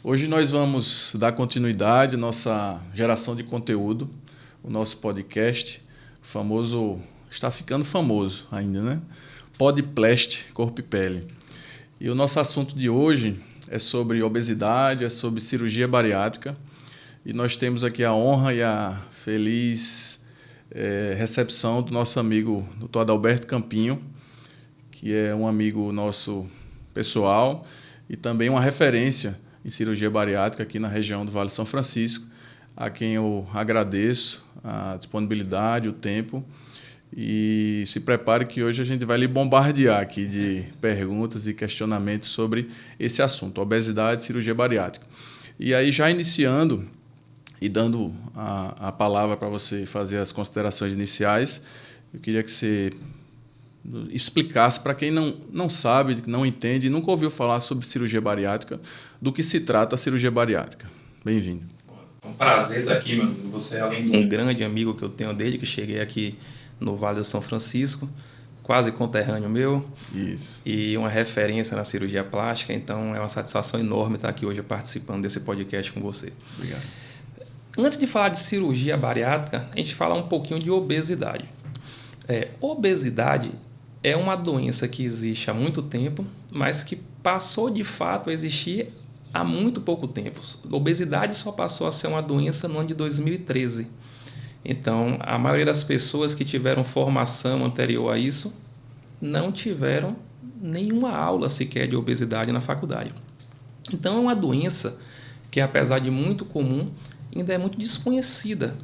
Hoje nós vamos dar continuidade à nossa geração de conteúdo, o nosso podcast, o famoso, está ficando famoso ainda, né? Podplast Corpo e Pele. E o nosso assunto de hoje é sobre obesidade, é sobre cirurgia bariátrica. E nós temos aqui a honra e a feliz recepção do nosso amigo Dr. Adalberto Campinho, que é um amigo nosso pessoal e também uma referência em cirurgia bariátrica aqui na região do Vale de São Francisco, a quem eu agradeço a disponibilidade, o tempo. E se prepare que hoje a gente vai lhe bombardear aqui de perguntas e questionamentos sobre esse assunto, obesidade e cirurgia bariátrica. E aí, já iniciando e dando a palavra para você fazer as considerações iniciais, eu queria que você explicasse para quem não sabe, não entende, nunca ouviu falar sobre cirurgia bariátrica, do que se trata a cirurgia bariátrica. Bem-vindo. É um prazer estar aqui, meu amigo. Você é além de um grande amigo que eu tenho desde que cheguei aqui no Vale de São Francisco, quase conterrâneo meu. Isso. E uma referência na cirurgia plástica, então é uma satisfação enorme estar aqui hoje participando desse podcast com você. Obrigado. Antes de falar de cirurgia bariátrica, a gente fala um pouquinho de obesidade. Obesidade é uma doença que existe há muito tempo, mas que passou de fato a existir há muito pouco tempo. A obesidade só passou a ser uma doença no ano de 2013. Então, a maioria das pessoas que tiveram formação anterior a isso não tiveram nenhuma aula sequer de obesidade na faculdade. Então, é uma doença que, apesar de muito comum, ainda é muito desconhecida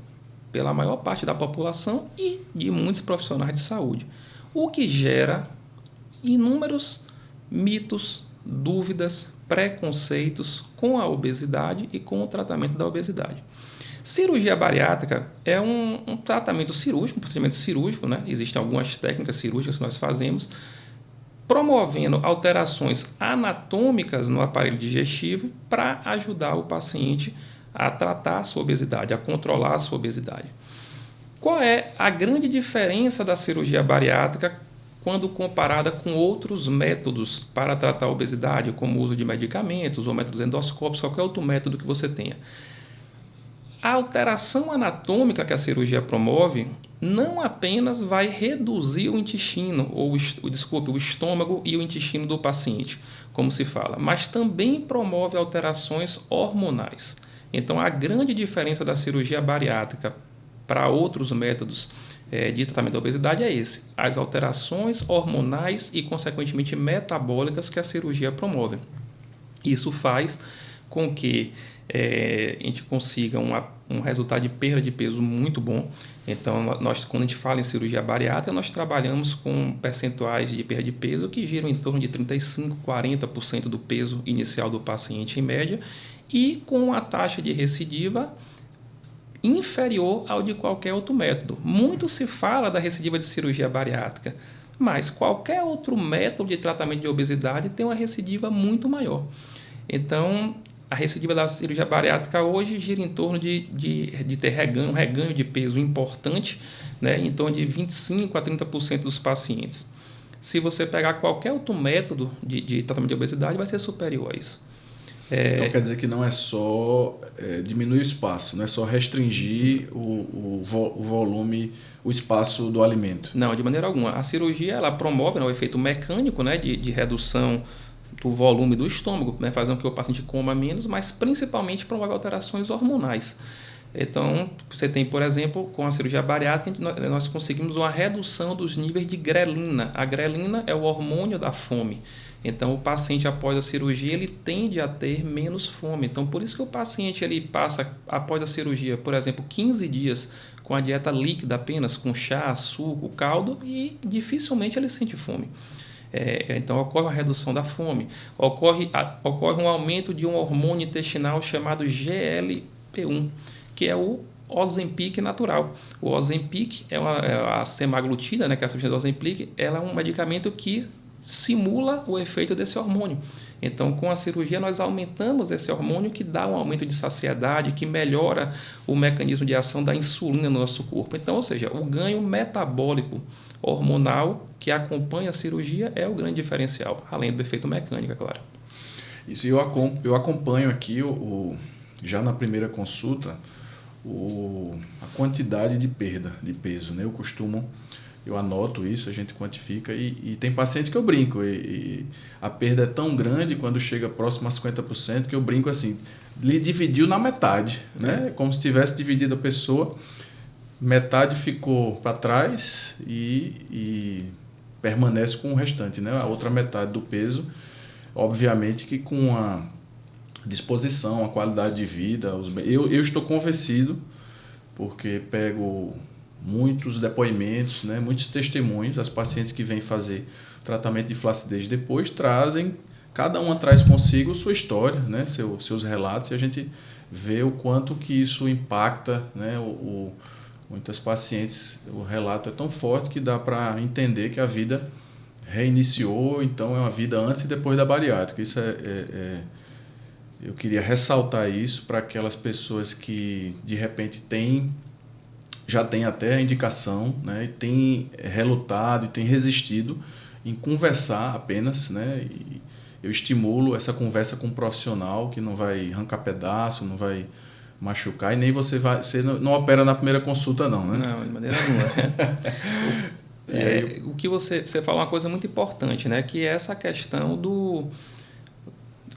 pela maior parte da população e de muitos profissionais de saúde. O que gera inúmeros mitos, dúvidas, preconceitos com a obesidade e com o tratamento da obesidade. Cirurgia bariátrica é um tratamento cirúrgico, um procedimento cirúrgico, né? Existem algumas técnicas cirúrgicas que nós fazemos, promovendo alterações anatômicas no aparelho digestivo para ajudar o paciente a tratar a sua obesidade, a controlar a sua obesidade. Qual é a grande diferença da cirurgia bariátrica quando comparada com outros métodos para tratar a obesidade, como o uso de medicamentos ou métodos endoscópicos, qualquer outro método que você tenha? A alteração anatômica que a cirurgia promove não apenas vai reduzir o intestino, o estômago e o intestino do paciente, como se fala, mas também promove alterações hormonais. Então, a grande diferença da cirurgia bariátrica para outros métodos de tratamento da obesidade é esse: as alterações hormonais e, consequentemente, metabólicas que a cirurgia promove. Isso faz com que a gente consiga um resultado de perda de peso muito bom. Então, quando a gente fala em cirurgia bariátrica, nós trabalhamos com percentuais de perda de peso que giram em torno de 35%, 40% do peso inicial do paciente em média, e com a taxa de recidiva inferior ao de qualquer outro método. Muito se fala da recidiva de cirurgia bariátrica, mas qualquer outro método de tratamento de obesidade tem uma recidiva muito maior. Então, a recidiva da cirurgia bariátrica hoje gira em torno de ter um reganho de peso importante, né, em torno de 25% a 30% dos pacientes. Se você pegar qualquer outro método de tratamento de obesidade, vai ser superior a isso. Então quer dizer que não é só diminuir o espaço, não é só restringir o volume, o espaço do alimento. Não, de maneira alguma. A cirurgia ela promove o efeito mecânico, né, de redução do volume do estômago, né, fazendo com que o paciente coma menos, mas principalmente promove alterações hormonais. Então, você tem, por exemplo, com a cirurgia bariátrica, nós conseguimos uma redução dos níveis de grelina. A grelina é o hormônio da fome. Então, o paciente, após a cirurgia, ele tende a ter menos fome. Então, por isso que o paciente ele passa, após a cirurgia, por exemplo, 15 dias com a dieta líquida apenas, com chá, suco, caldo, e dificilmente ele sente fome. Então, ocorre uma redução da fome. Ocorre um aumento de um hormônio intestinal chamado GLP-1, que é o Ozempic natural. O Ozempic é a semaglutida, né, que é a substância do Ozempic, ela é um medicamento que simula o efeito desse hormônio. Então, com a cirurgia, nós aumentamos esse hormônio que dá um aumento de saciedade, que melhora o mecanismo de ação da insulina no nosso corpo. Então, ou seja, o ganho metabólico hormonal que acompanha a cirurgia é o grande diferencial, além do efeito mecânico, é claro. Isso, eu acompanho aqui, já na primeira consulta, a quantidade de perda de peso, né? Eu anoto isso, a gente quantifica e tem paciente que eu brinco. E a perda é tão grande quando chega próximo a 50% que eu brinco assim, lhe dividiu na metade, né? Como se tivesse dividido a pessoa, metade ficou para trás e permanece com o restante, né? A outra metade do peso, obviamente que com a disposição, a qualidade de vida. Eu estou convencido, porque pego muitos depoimentos, né, muitos testemunhos. As pacientes que vêm fazer tratamento de flacidez depois trazem, cada uma traz consigo sua história, né, seus relatos, e a gente vê o quanto que isso impacta, né, muitas pacientes. O relato é tão forte que dá para entender que a vida reiniciou, então é uma vida antes e depois da bariátrica. Isso eu queria ressaltar isso para aquelas pessoas que de repente já têm até a indicação, né, e têm relutado e têm resistido em conversar apenas, né, e eu estimulo essa conversa com um profissional que não vai arrancar pedaço, não vai machucar, e nem você não opera na primeira consulta não, né? Não, de maneira nenhuma. O que você falou uma coisa muito importante, né, que é essa questão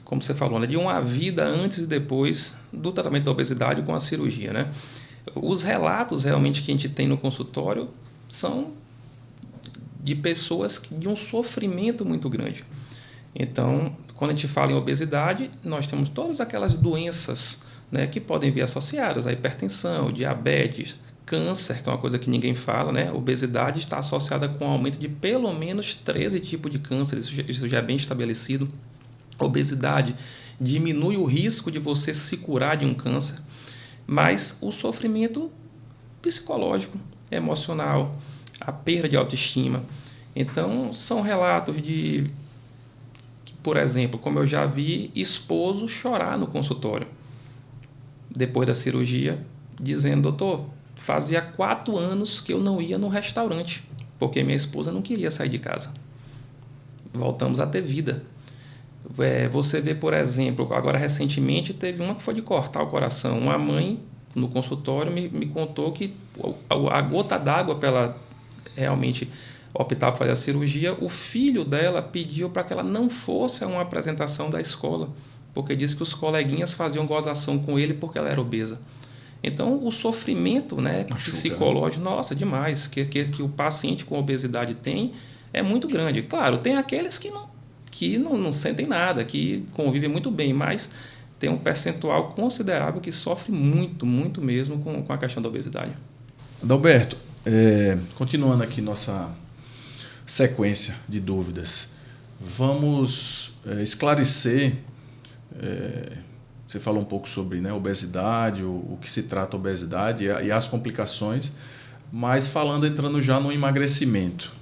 como você falou, né, de uma vida antes e depois do tratamento da obesidade com a cirurgia, né? Os relatos realmente que a gente tem no consultório são de pessoas de um sofrimento muito grande. Então, quando a gente fala em obesidade, nós temos todas aquelas doenças, né, que podem vir associadas à hipertensão, diabetes, câncer, que é uma coisa que ninguém fala, né? Obesidade está associada com um aumento de pelo menos 13 tipos de câncer, isso já é bem estabelecido. Obesidade diminui o risco de você se curar de um câncer, mas o sofrimento psicológico, emocional, a perda de autoestima. Então, são relatos de, por exemplo, como eu já vi esposo chorar no consultório depois da cirurgia, dizendo: doutor, fazia 4 anos que eu não ia no restaurante, porque minha esposa não queria sair de casa. Voltamos a ter vida. Você vê, por exemplo, agora recentemente teve uma que foi de cortar o coração. Uma mãe no consultório me contou que a gota d'água para ela realmente optar por fazer a cirurgia, o filho dela pediu para que ela não fosse a uma apresentação da escola, porque disse que os coleguinhas faziam gozação com ele porque ela era obesa. Então, o sofrimento, né, psicológico, nossa, demais, que o paciente com obesidade tem é muito grande. Claro, tem aqueles que não sentem nada, que convivem muito bem, mas tem um percentual considerável que sofre muito, muito mesmo com a questão da obesidade. Adalberto, continuando aqui nossa sequência de dúvidas, vamos esclarecer, você falou um pouco sobre, né, obesidade, o que se trata a obesidade e as complicações, mas entrando já no emagrecimento.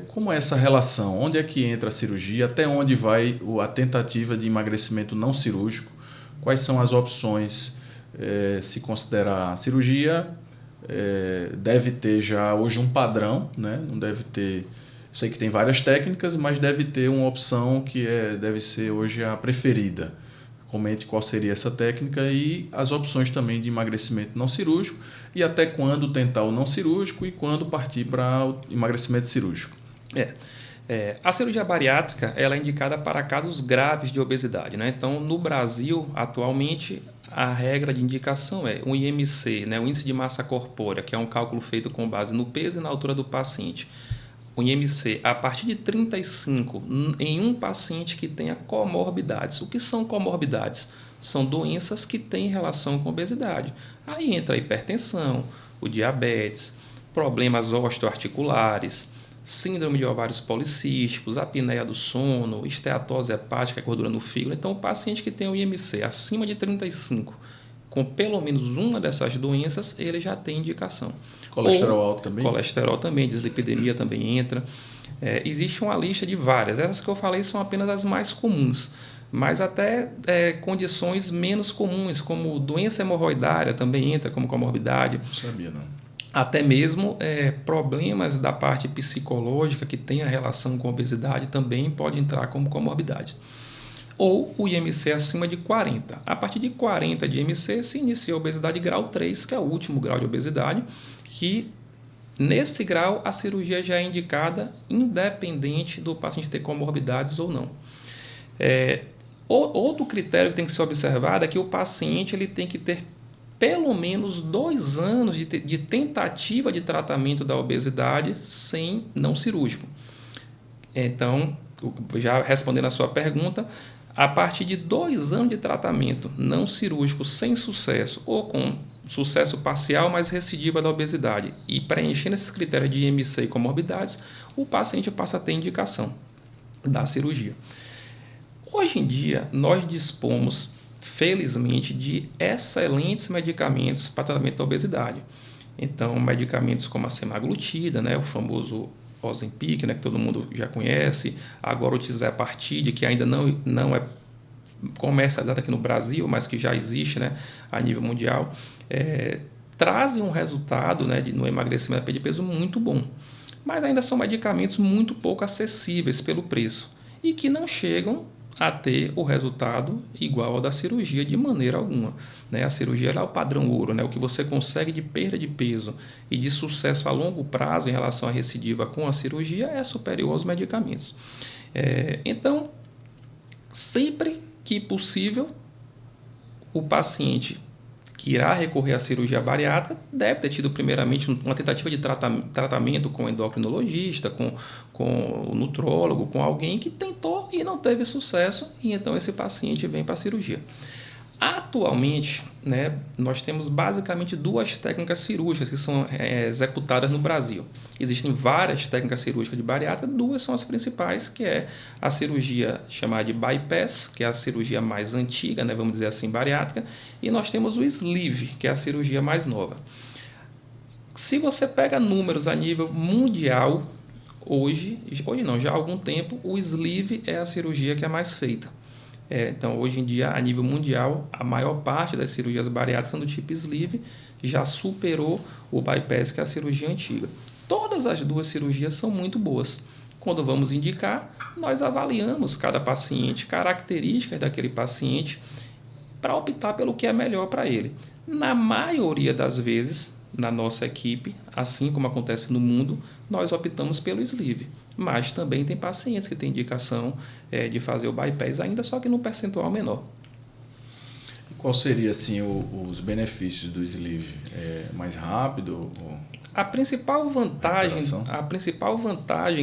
Como é essa relação? Onde é que entra a cirurgia? Até onde vai a tentativa de emagrecimento não cirúrgico? Quais são as opções? Se considerar a cirurgia, deve ter já hoje um padrão, né? Não deve ter. Sei que tem várias técnicas, mas deve ter uma opção que deve ser hoje a preferida. Comente qual seria essa técnica e as opções também de emagrecimento não cirúrgico e até quando tentar o não cirúrgico e quando partir para o emagrecimento cirúrgico. A cirurgia bariátrica ela é indicada para casos graves de obesidade, né? Então, no Brasil, atualmente, a regra de indicação é o IMC, né? O índice de massa corpórea, que é um cálculo feito com base no peso e na altura do paciente. O IMC a partir de 35 em um paciente que tenha comorbidades. O que são comorbidades? São doenças que têm relação com obesidade. Aí entra a hipertensão, o diabetes, problemas osteoarticulares, síndrome de ovários policísticos, apneia do sono, esteatose hepática, gordura no fígado. Então, o paciente que tem o IMC acima de 35, com pelo menos uma dessas doenças, ele já tem indicação. Colesterol alto também? Colesterol também, dislipidemia também entra. Existe uma lista de várias. Essas que eu falei são apenas as mais comuns. Mas até condições menos comuns, como doença hemorroidária também entra como comorbidade. Não sabia, não. Até mesmo problemas da parte psicológica que tem a relação com a obesidade também pode entrar como comorbidade. ou o IMC acima de 40. A partir de 40 de IMC se inicia a obesidade grau 3, que é o último grau de obesidade, que nesse grau a cirurgia já é indicada independente do paciente ter comorbidades ou não. Outro critério que tem que ser observado é que o paciente ele tem que ter pelo menos 2 anos de tentativa de tratamento da obesidade sem não cirúrgico. Então, já respondendo a sua pergunta, a partir de 2 anos de tratamento não cirúrgico sem sucesso ou com sucesso parcial, mas recidiva da obesidade e preenchendo esses critérios de IMC e comorbidades, o paciente passa a ter indicação da cirurgia. Hoje em dia, nós dispomos, felizmente, de excelentes medicamentos para tratamento da obesidade. Então, medicamentos como a semaglutida, né, o famoso Ozempic, né, que todo mundo já conhece, agora o tirzepatide, que ainda não é comercializado aqui no Brasil, mas que já existe, né, a nível mundial, trazem um resultado, né, no emagrecimento de peso muito bom. Mas ainda são medicamentos muito pouco acessíveis pelo preço e que não chegam a ter o resultado igual ao da cirurgia de maneira alguma. Né? A cirurgia é o padrão ouro, né? O que você consegue de perda de peso e de sucesso a longo prazo em relação à recidiva com a cirurgia é superior aos medicamentos. Então, sempre que possível, o paciente que irá recorrer à cirurgia bariátrica deve ter tido primeiramente uma tentativa de tratamento com o endocrinologista, com o nutrólogo, com alguém que tentou e não teve sucesso, e então esse paciente vem para a cirurgia. Atualmente, né, nós temos basicamente 2 técnicas cirúrgicas que são executadas no Brasil. Existem várias técnicas cirúrgicas de bariátrica, 2 são as principais, que é a cirurgia chamada de bypass, que é a cirurgia mais antiga, né, vamos dizer assim, bariátrica, e nós temos o sleeve, que é a cirurgia mais nova. Se você pega números a nível mundial, hoje não, já há algum tempo, o sleeve é a cirurgia que é mais feita. Então, hoje em dia, a nível mundial, a maior parte das cirurgias bariátricas são do tipo sleeve, já superou o bypass, que é a cirurgia antiga. Todas as 2 cirurgias são muito boas. Quando vamos indicar, nós avaliamos cada paciente, características daquele paciente, para optar pelo que é melhor para ele. Na maioria das vezes, na nossa equipe, assim como acontece no mundo, nós optamos pelo sleeve. Mas também tem pacientes que têm indicação de fazer o bypass ainda, só que num percentual menor. E qual seria assim, os benefícios do sleeve? Mais rápido? A principal vantagem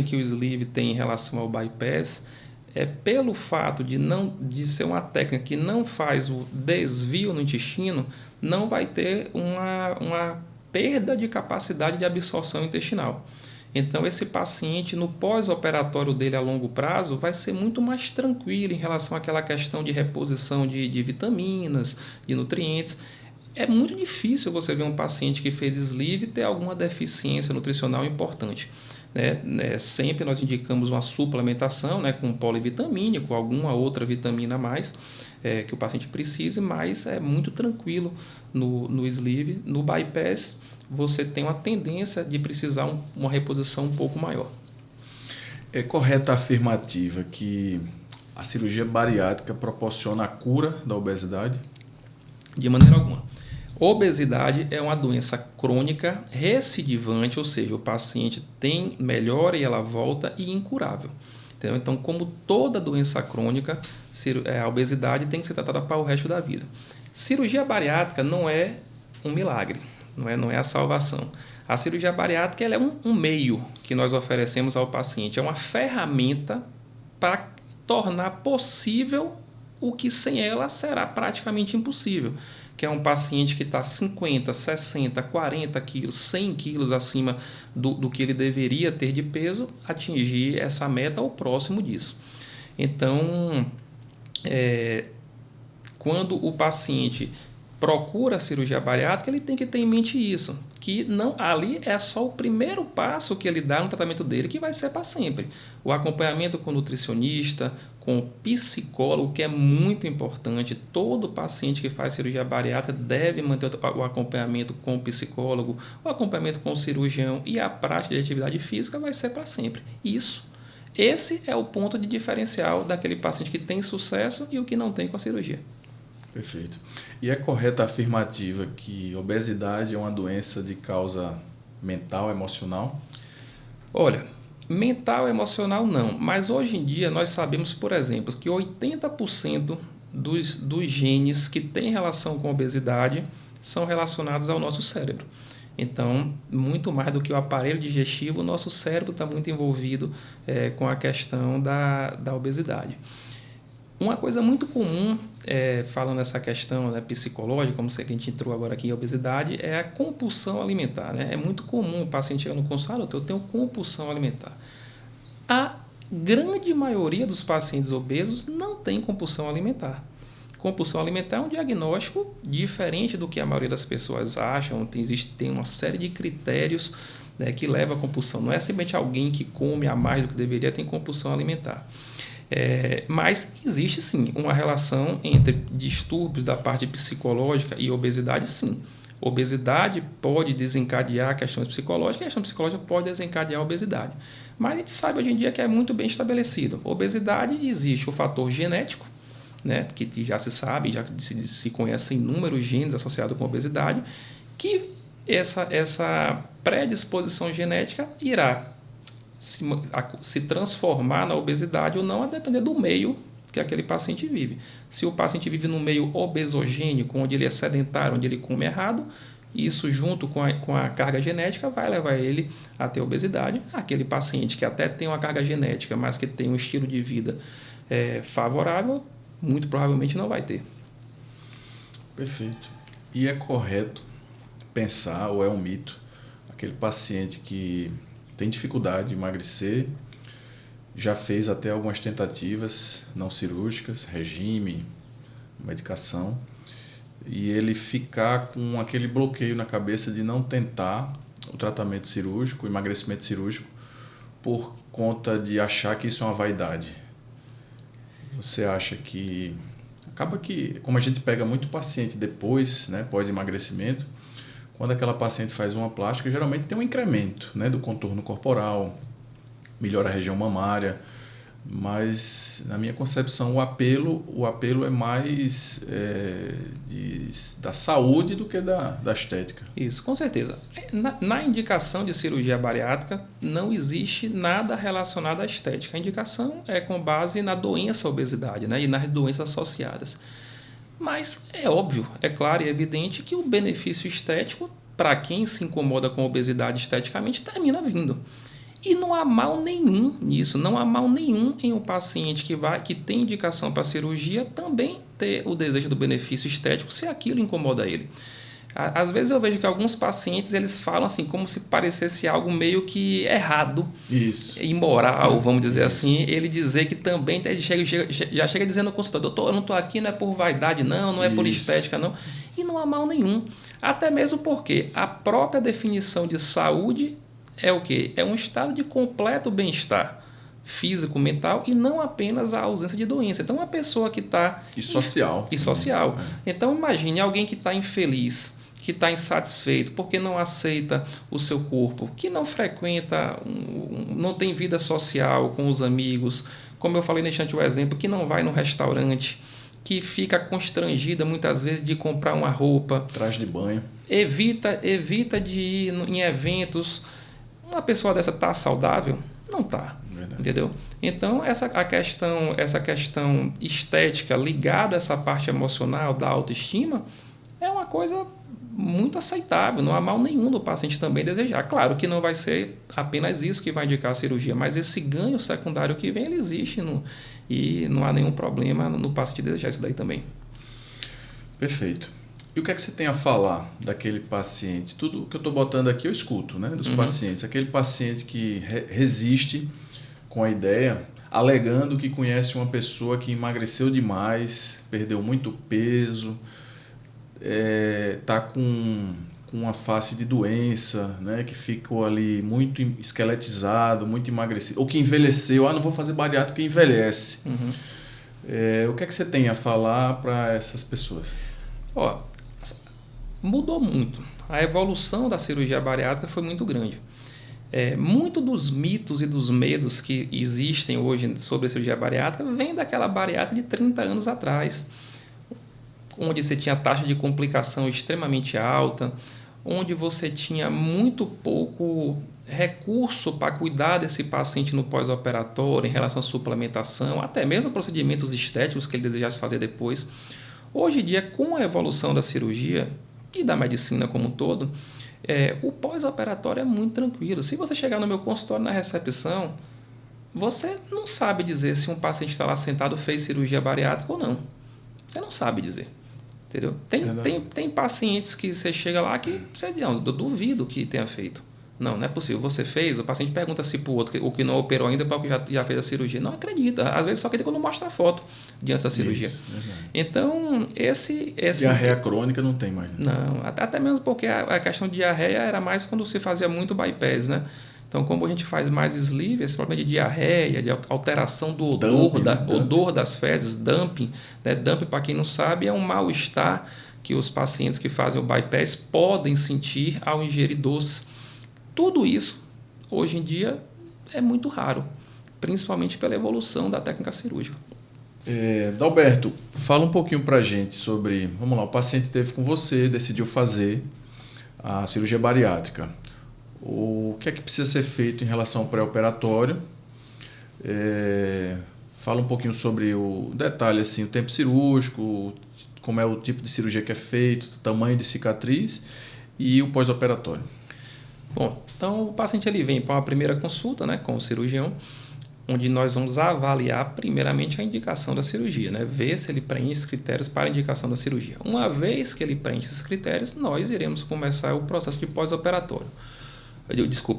que o sleeve tem em relação ao bypass é pelo fato de ser uma técnica que não faz o desvio no intestino, não vai ter uma perda de capacidade de absorção intestinal. Então, esse paciente, no pós-operatório dele a longo prazo, vai ser muito mais tranquilo em relação àquela questão de reposição de vitaminas, de nutrientes. É muito difícil você ver um paciente que fez sleeve ter alguma deficiência nutricional importante. Sempre nós indicamos uma suplementação, né, com polivitamínico, alguma outra vitamina a mais que o paciente precise, mas é muito tranquilo no sleeve. No bypass, você tem uma tendência de precisar uma reposição um pouco maior. É correta a afirmativa que a cirurgia bariátrica proporciona a cura da obesidade? De maneira alguma. Obesidade é uma doença crônica recidivante, ou seja, o paciente tem melhora e ela volta e incurável. Entendeu? Então, como toda doença crônica, a obesidade tem que ser tratada para o resto da vida. Cirurgia bariátrica não é um milagre, não é a salvação. A cirurgia bariátrica ela é um meio que nós oferecemos ao paciente, é uma ferramenta para tornar possível o que sem ela será praticamente impossível, que é um paciente que está 50, 60, 40 quilos, 100 quilos acima do que ele deveria ter de peso, atingir essa meta ou próximo disso. Então, quando o paciente procura a cirurgia bariátrica, ele tem que ter em mente isso, que não, ali é só o primeiro passo que ele dá no tratamento dele, que vai ser para sempre. O acompanhamento com o nutricionista, com o psicólogo, que é muito importante. Todo paciente que faz cirurgia bariátrica deve manter o acompanhamento com o psicólogo, o acompanhamento com o cirurgião e a prática de atividade física vai ser para sempre. Isso esse é o ponto de diferencial daquele paciente que tem sucesso e o que não tem com a cirurgia. Perfeito. E é correta a afirmativa que obesidade é uma doença de causa mental, emocional? Olha, mental e emocional não, mas hoje em dia nós sabemos, por exemplo, que 80% dos genes que têm relação com a obesidade são relacionados ao nosso cérebro. Então, muito mais do que o aparelho digestivo, o nosso cérebro está muito envolvido com a questão da obesidade. Uma coisa muito comum, falando nessa questão, né, psicológica, como que a gente entrou agora aqui em obesidade, é a compulsão alimentar. Né? É muito comum o paciente chegar no consultório, eu tenho compulsão alimentar. A grande maioria dos pacientes obesos não tem compulsão alimentar. Compulsão alimentar é um diagnóstico diferente do que a maioria das pessoas acham. Tem uma série de critérios, né, que leva à compulsão. Não é simplesmente alguém que come a mais do que deveria tem compulsão alimentar. Mas existe sim uma relação entre distúrbios da parte psicológica e obesidade, sim. Obesidade pode desencadear questões psicológicas, e a questão psicológica pode desencadear a obesidade. Mas a gente sabe hoje em dia que é muito bem estabelecido. Obesidade, existe o fator genético, né, que já se sabe, já se conhecem inúmeros genes associados com a obesidade, que essa predisposição genética irá se transformar na obesidade ou não, a depender do meio que aquele paciente vive. Se o paciente vive num meio obesogênico, onde ele é sedentário, onde ele come errado, isso junto com a carga genética vai levar ele a ter obesidade. Aquele paciente que até tem uma carga genética, mas que tem um estilo de vida favorável, muito provavelmente não vai ter. Perfeito. E é correto pensar, ou é um mito, aquele paciente que tem dificuldade de emagrecer, já fez até algumas tentativas não cirúrgicas, regime, medicação, e ele ficar com aquele bloqueio na cabeça de não tentar o tratamento cirúrgico, o emagrecimento cirúrgico, por conta de achar que isso é uma vaidade. Você acha que... Acaba que, como a gente pega muito paciente depois, né, pós-emagrecimento, quando aquela paciente faz uma plástica, geralmente tem um incremento, né, do contorno corporal, melhora a região mamária, mas na minha concepção o apelo é mais da saúde do que da estética. Isso, com certeza. Na indicação de cirurgia bariátrica não existe nada relacionado à estética. A indicação é com base na doença obesidade, né, e nas doenças associadas. Mas é óbvio, é claro e evidente que o benefício estético, para quem se incomoda com obesidade esteticamente, termina vindo. E não há mal nenhum nisso, não há mal nenhum em um paciente que tem indicação para cirurgia também ter o desejo do benefício estético se aquilo incomoda ele. Às vezes eu vejo que alguns pacientes eles falam assim como se parecesse algo meio que errado, isso, imoral, vamos dizer assim, ele dizer que também já chega dizendo ao consultório, doutor, eu não estou aqui, não é por vaidade não é por estética não, e não há mal nenhum, até mesmo porque a própria definição de saúde é o quê? É um estado de completo bem-estar físico, mental e não apenas a ausência de doença. Então, uma pessoa que está... E social. E social. Então, imagine alguém que está infeliz, que está insatisfeito, porque não aceita o seu corpo, que não frequenta, não tem vida social com os amigos, como eu falei neste o exemplo, que não vai no restaurante, que fica constrangida muitas vezes de comprar uma roupa. Traje de banho. Evita de ir em eventos. Uma pessoa dessa está saudável? Não está. Entendeu? Então, essa questão estética ligada a essa parte emocional da autoestima é uma coisa muito aceitável, não há mal nenhum do paciente também desejar. Claro que não vai ser apenas isso que vai indicar a cirurgia, mas esse ganho secundário que vem, ele existe e não há nenhum problema no paciente desejar isso daí também. Perfeito. E o que é que você tem a falar daquele paciente? Tudo que eu estou botando aqui eu escuto, né, dos pacientes. Aquele paciente que resiste com a ideia, alegando que conhece uma pessoa que emagreceu demais, perdeu muito peso, está com uma face de doença, né, que ficou ali muito esqueletizado, muito emagrecido, ou que envelheceu, não vou fazer bariátrica porque envelhece. O que é que você tem a falar para essas pessoas? Mudou muito. A evolução da cirurgia bariátrica foi muito grande. Muito dos mitos e dos medos que existem hoje sobre a cirurgia bariátrica vem daquela bariátrica de 30 anos atrás, onde você tinha taxa de complicação extremamente alta, onde você tinha muito pouco recurso para cuidar desse paciente no pós-operatório, em relação à suplementação, até mesmo procedimentos estéticos que ele desejasse fazer depois. Hoje em dia, com a evolução da cirurgia e da medicina como um todo, o pós-operatório é muito tranquilo. Se você chegar no meu consultório na recepção, você não sabe dizer se um paciente está lá sentado fez cirurgia bariátrica ou não. Você não sabe dizer. Entendeu? Tem pacientes que você chega lá que você não, eu duvido que tenha feito. Não é possível. Você fez, o paciente pergunta se para o outro, o que não operou ainda, para o que já fez a cirurgia. Não acredita. Às vezes só acredita quando mostra a foto diante da cirurgia. Isso, então, esse... Diarreia crônica não tem mais. Né? Não, até mesmo porque a questão de diarreia era mais quando se fazia muito bypass, né? Então, como a gente faz mais sleeve, esse problema de diarreia, de alteração do odor das fezes, dumping. Né? Dumping, para quem não sabe, é um mal-estar que os pacientes que fazem o bypass podem sentir ao ingerir doce. Tudo isso, hoje em dia, é muito raro, principalmente pela evolução da técnica cirúrgica. Dalberto, fala um pouquinho para a gente sobre... Vamos lá, o paciente esteve com você, decidiu fazer a cirurgia bariátrica. O que é que precisa ser feito em relação ao pré-operatório? Fala um pouquinho sobre o detalhe, assim, o tempo cirúrgico, como é o tipo de cirurgia que é feito, o tamanho de cicatriz e o pós-operatório. Bom, então o paciente ele vem para uma primeira consulta, né, com o cirurgião, onde nós vamos avaliar primeiramente a indicação da cirurgia, né, ver se ele preenche os critérios para a indicação da cirurgia. Uma vez que ele preenche esses critérios, nós iremos começar o processo de pós-operatório.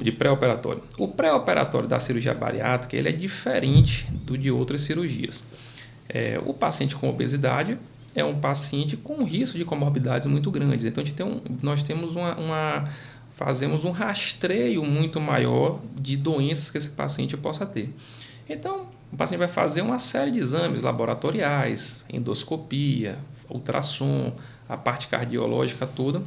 De pré-operatório. O pré-operatório da cirurgia bariátrica ele é diferente do de outras cirurgias. O paciente com obesidade é um paciente com risco de comorbidades muito grandes. Então, nós temos fazemos um rastreio muito maior de doenças que esse paciente possa ter. Então, o paciente vai fazer uma série de exames laboratoriais, endoscopia, ultrassom, a parte cardiológica toda,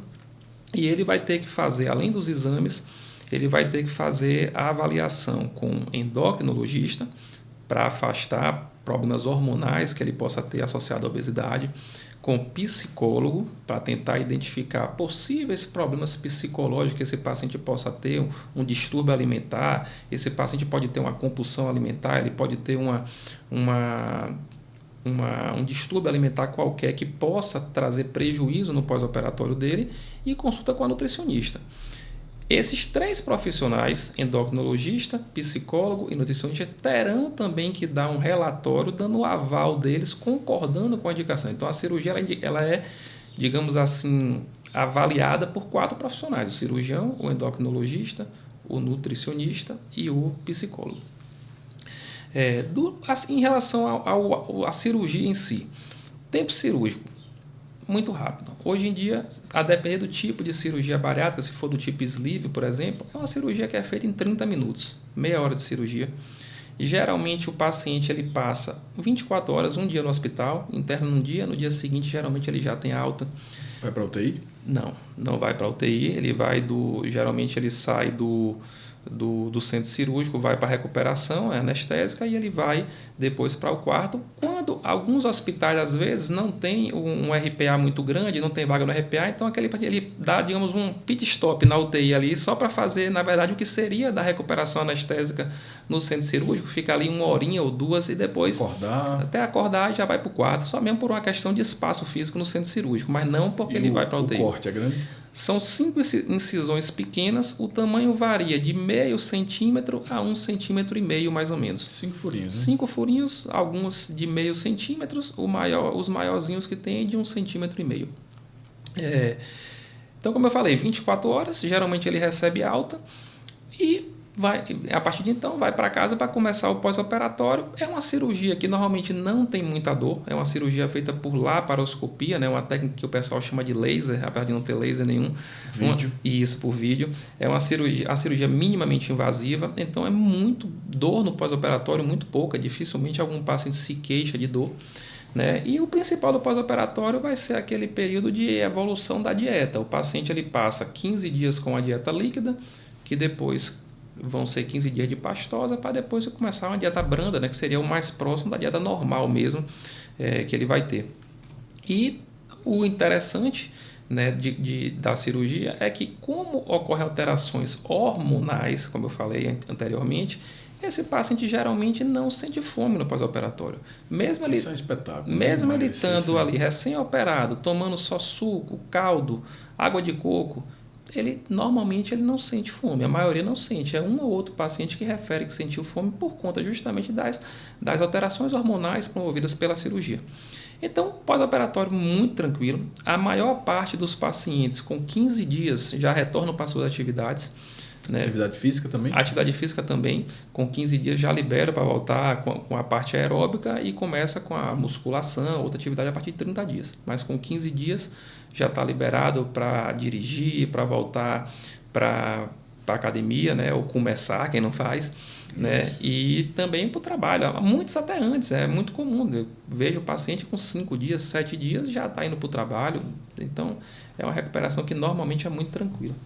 e ele vai ter que fazer, além dos exames, ele vai ter que fazer a avaliação com endocrinologista para afastar problemas hormonais que ele possa ter associado à obesidade, com psicólogo para tentar identificar possíveis problemas psicológicos que esse paciente possa ter, um distúrbio alimentar, esse paciente pode ter uma compulsão alimentar, ele pode ter um distúrbio alimentar qualquer que possa trazer prejuízo no pós-operatório dele, e consulta com a nutricionista. Esses 3 profissionais, endocrinologista, psicólogo e nutricionista, terão também que dar um relatório dando o aval deles, concordando com a indicação. Então, a cirurgia ela é, digamos assim, avaliada por 4 profissionais: o cirurgião, o endocrinologista, o nutricionista e o psicólogo. Em relação à cirurgia em si, tempo cirúrgico, muito rápido. Hoje em dia, a depender do tipo de cirurgia bariátrica, se for do tipo sleeve, por exemplo, é uma cirurgia que é feita em 30 minutos, meia hora de cirurgia. E geralmente o paciente ele passa 24 horas, um dia no hospital, interna num dia, no dia seguinte geralmente ele já tem alta. Vai para UTI? Não vai para UTI, ele vai geralmente ele sai do centro cirúrgico, vai para a recuperação anestésica e ele vai depois para o quarto. Quando alguns hospitais, às vezes, não tem um RPA muito grande, não tem vaga no RPA, então ele dá, digamos, um pit stop na UTI ali, só para fazer, na verdade, o que seria da recuperação anestésica no centro cirúrgico, fica ali 1 horinha ou 2 e depois, até acordar, já vai para o quarto, só mesmo por uma questão de espaço físico no centro cirúrgico, mas não porque ele vai para a UTI. O corte é grande? São 5 incisões pequenas, o tamanho varia de meio centímetro a 1,5 centímetro, mais ou menos. 5 furinhos, né? 5 furinhos, alguns de meio centímetros, os maiorzinhos que tem de 1,5 centímetro. Então, como eu falei, 24 horas, geralmente ele recebe alta e a partir de então vai para casa para começar o pós-operatório. É uma cirurgia que normalmente não tem muita dor, é uma cirurgia feita por laparoscopia, né? Uma técnica que o pessoal chama de laser, apesar de não ter laser nenhum. Isso, por vídeo. É uma cirurgia minimamente invasiva, então é muito dor no pós-operatório, muito pouca, dificilmente algum paciente se queixa de dor. Né? E o principal do pós-operatório vai ser aquele período de evolução da dieta. O paciente ele passa 15 dias com a dieta líquida, que depois vão ser 15 dias de pastosa para depois começar uma dieta branda, né, que seria o mais próximo da dieta normal mesmo que ele vai ter. E o interessante, né, da cirurgia é que, como ocorrem alterações hormonais, como eu falei anteriormente, esse paciente geralmente não sente fome no pós-operatório. Mesmo ele, Isso é um espetáculo. mesmo ele estando ali recém-operado, tomando só suco, caldo, água de coco, normalmente ele não sente fome. A maioria não sente. É um ou outro paciente que refere que sentiu fome por conta justamente das alterações hormonais promovidas pela cirurgia. Então, pós-operatório muito tranquilo. A maior parte dos pacientes com 15 dias já retornam para suas atividades. Né? Atividade física também? Atividade física também. Com 15 dias já libera para voltar com a parte aeróbica e começa com a musculação, outra atividade a partir de 30 dias. Mas com 15 dias já está liberado para dirigir, para voltar para a academia, né? Ou começar, quem não faz. Né? E também para o trabalho. Muitos até antes, é muito comum. Eu vejo o paciente com 5 dias, 7 dias já está indo para o trabalho. Então, é uma recuperação que normalmente é muito tranquila.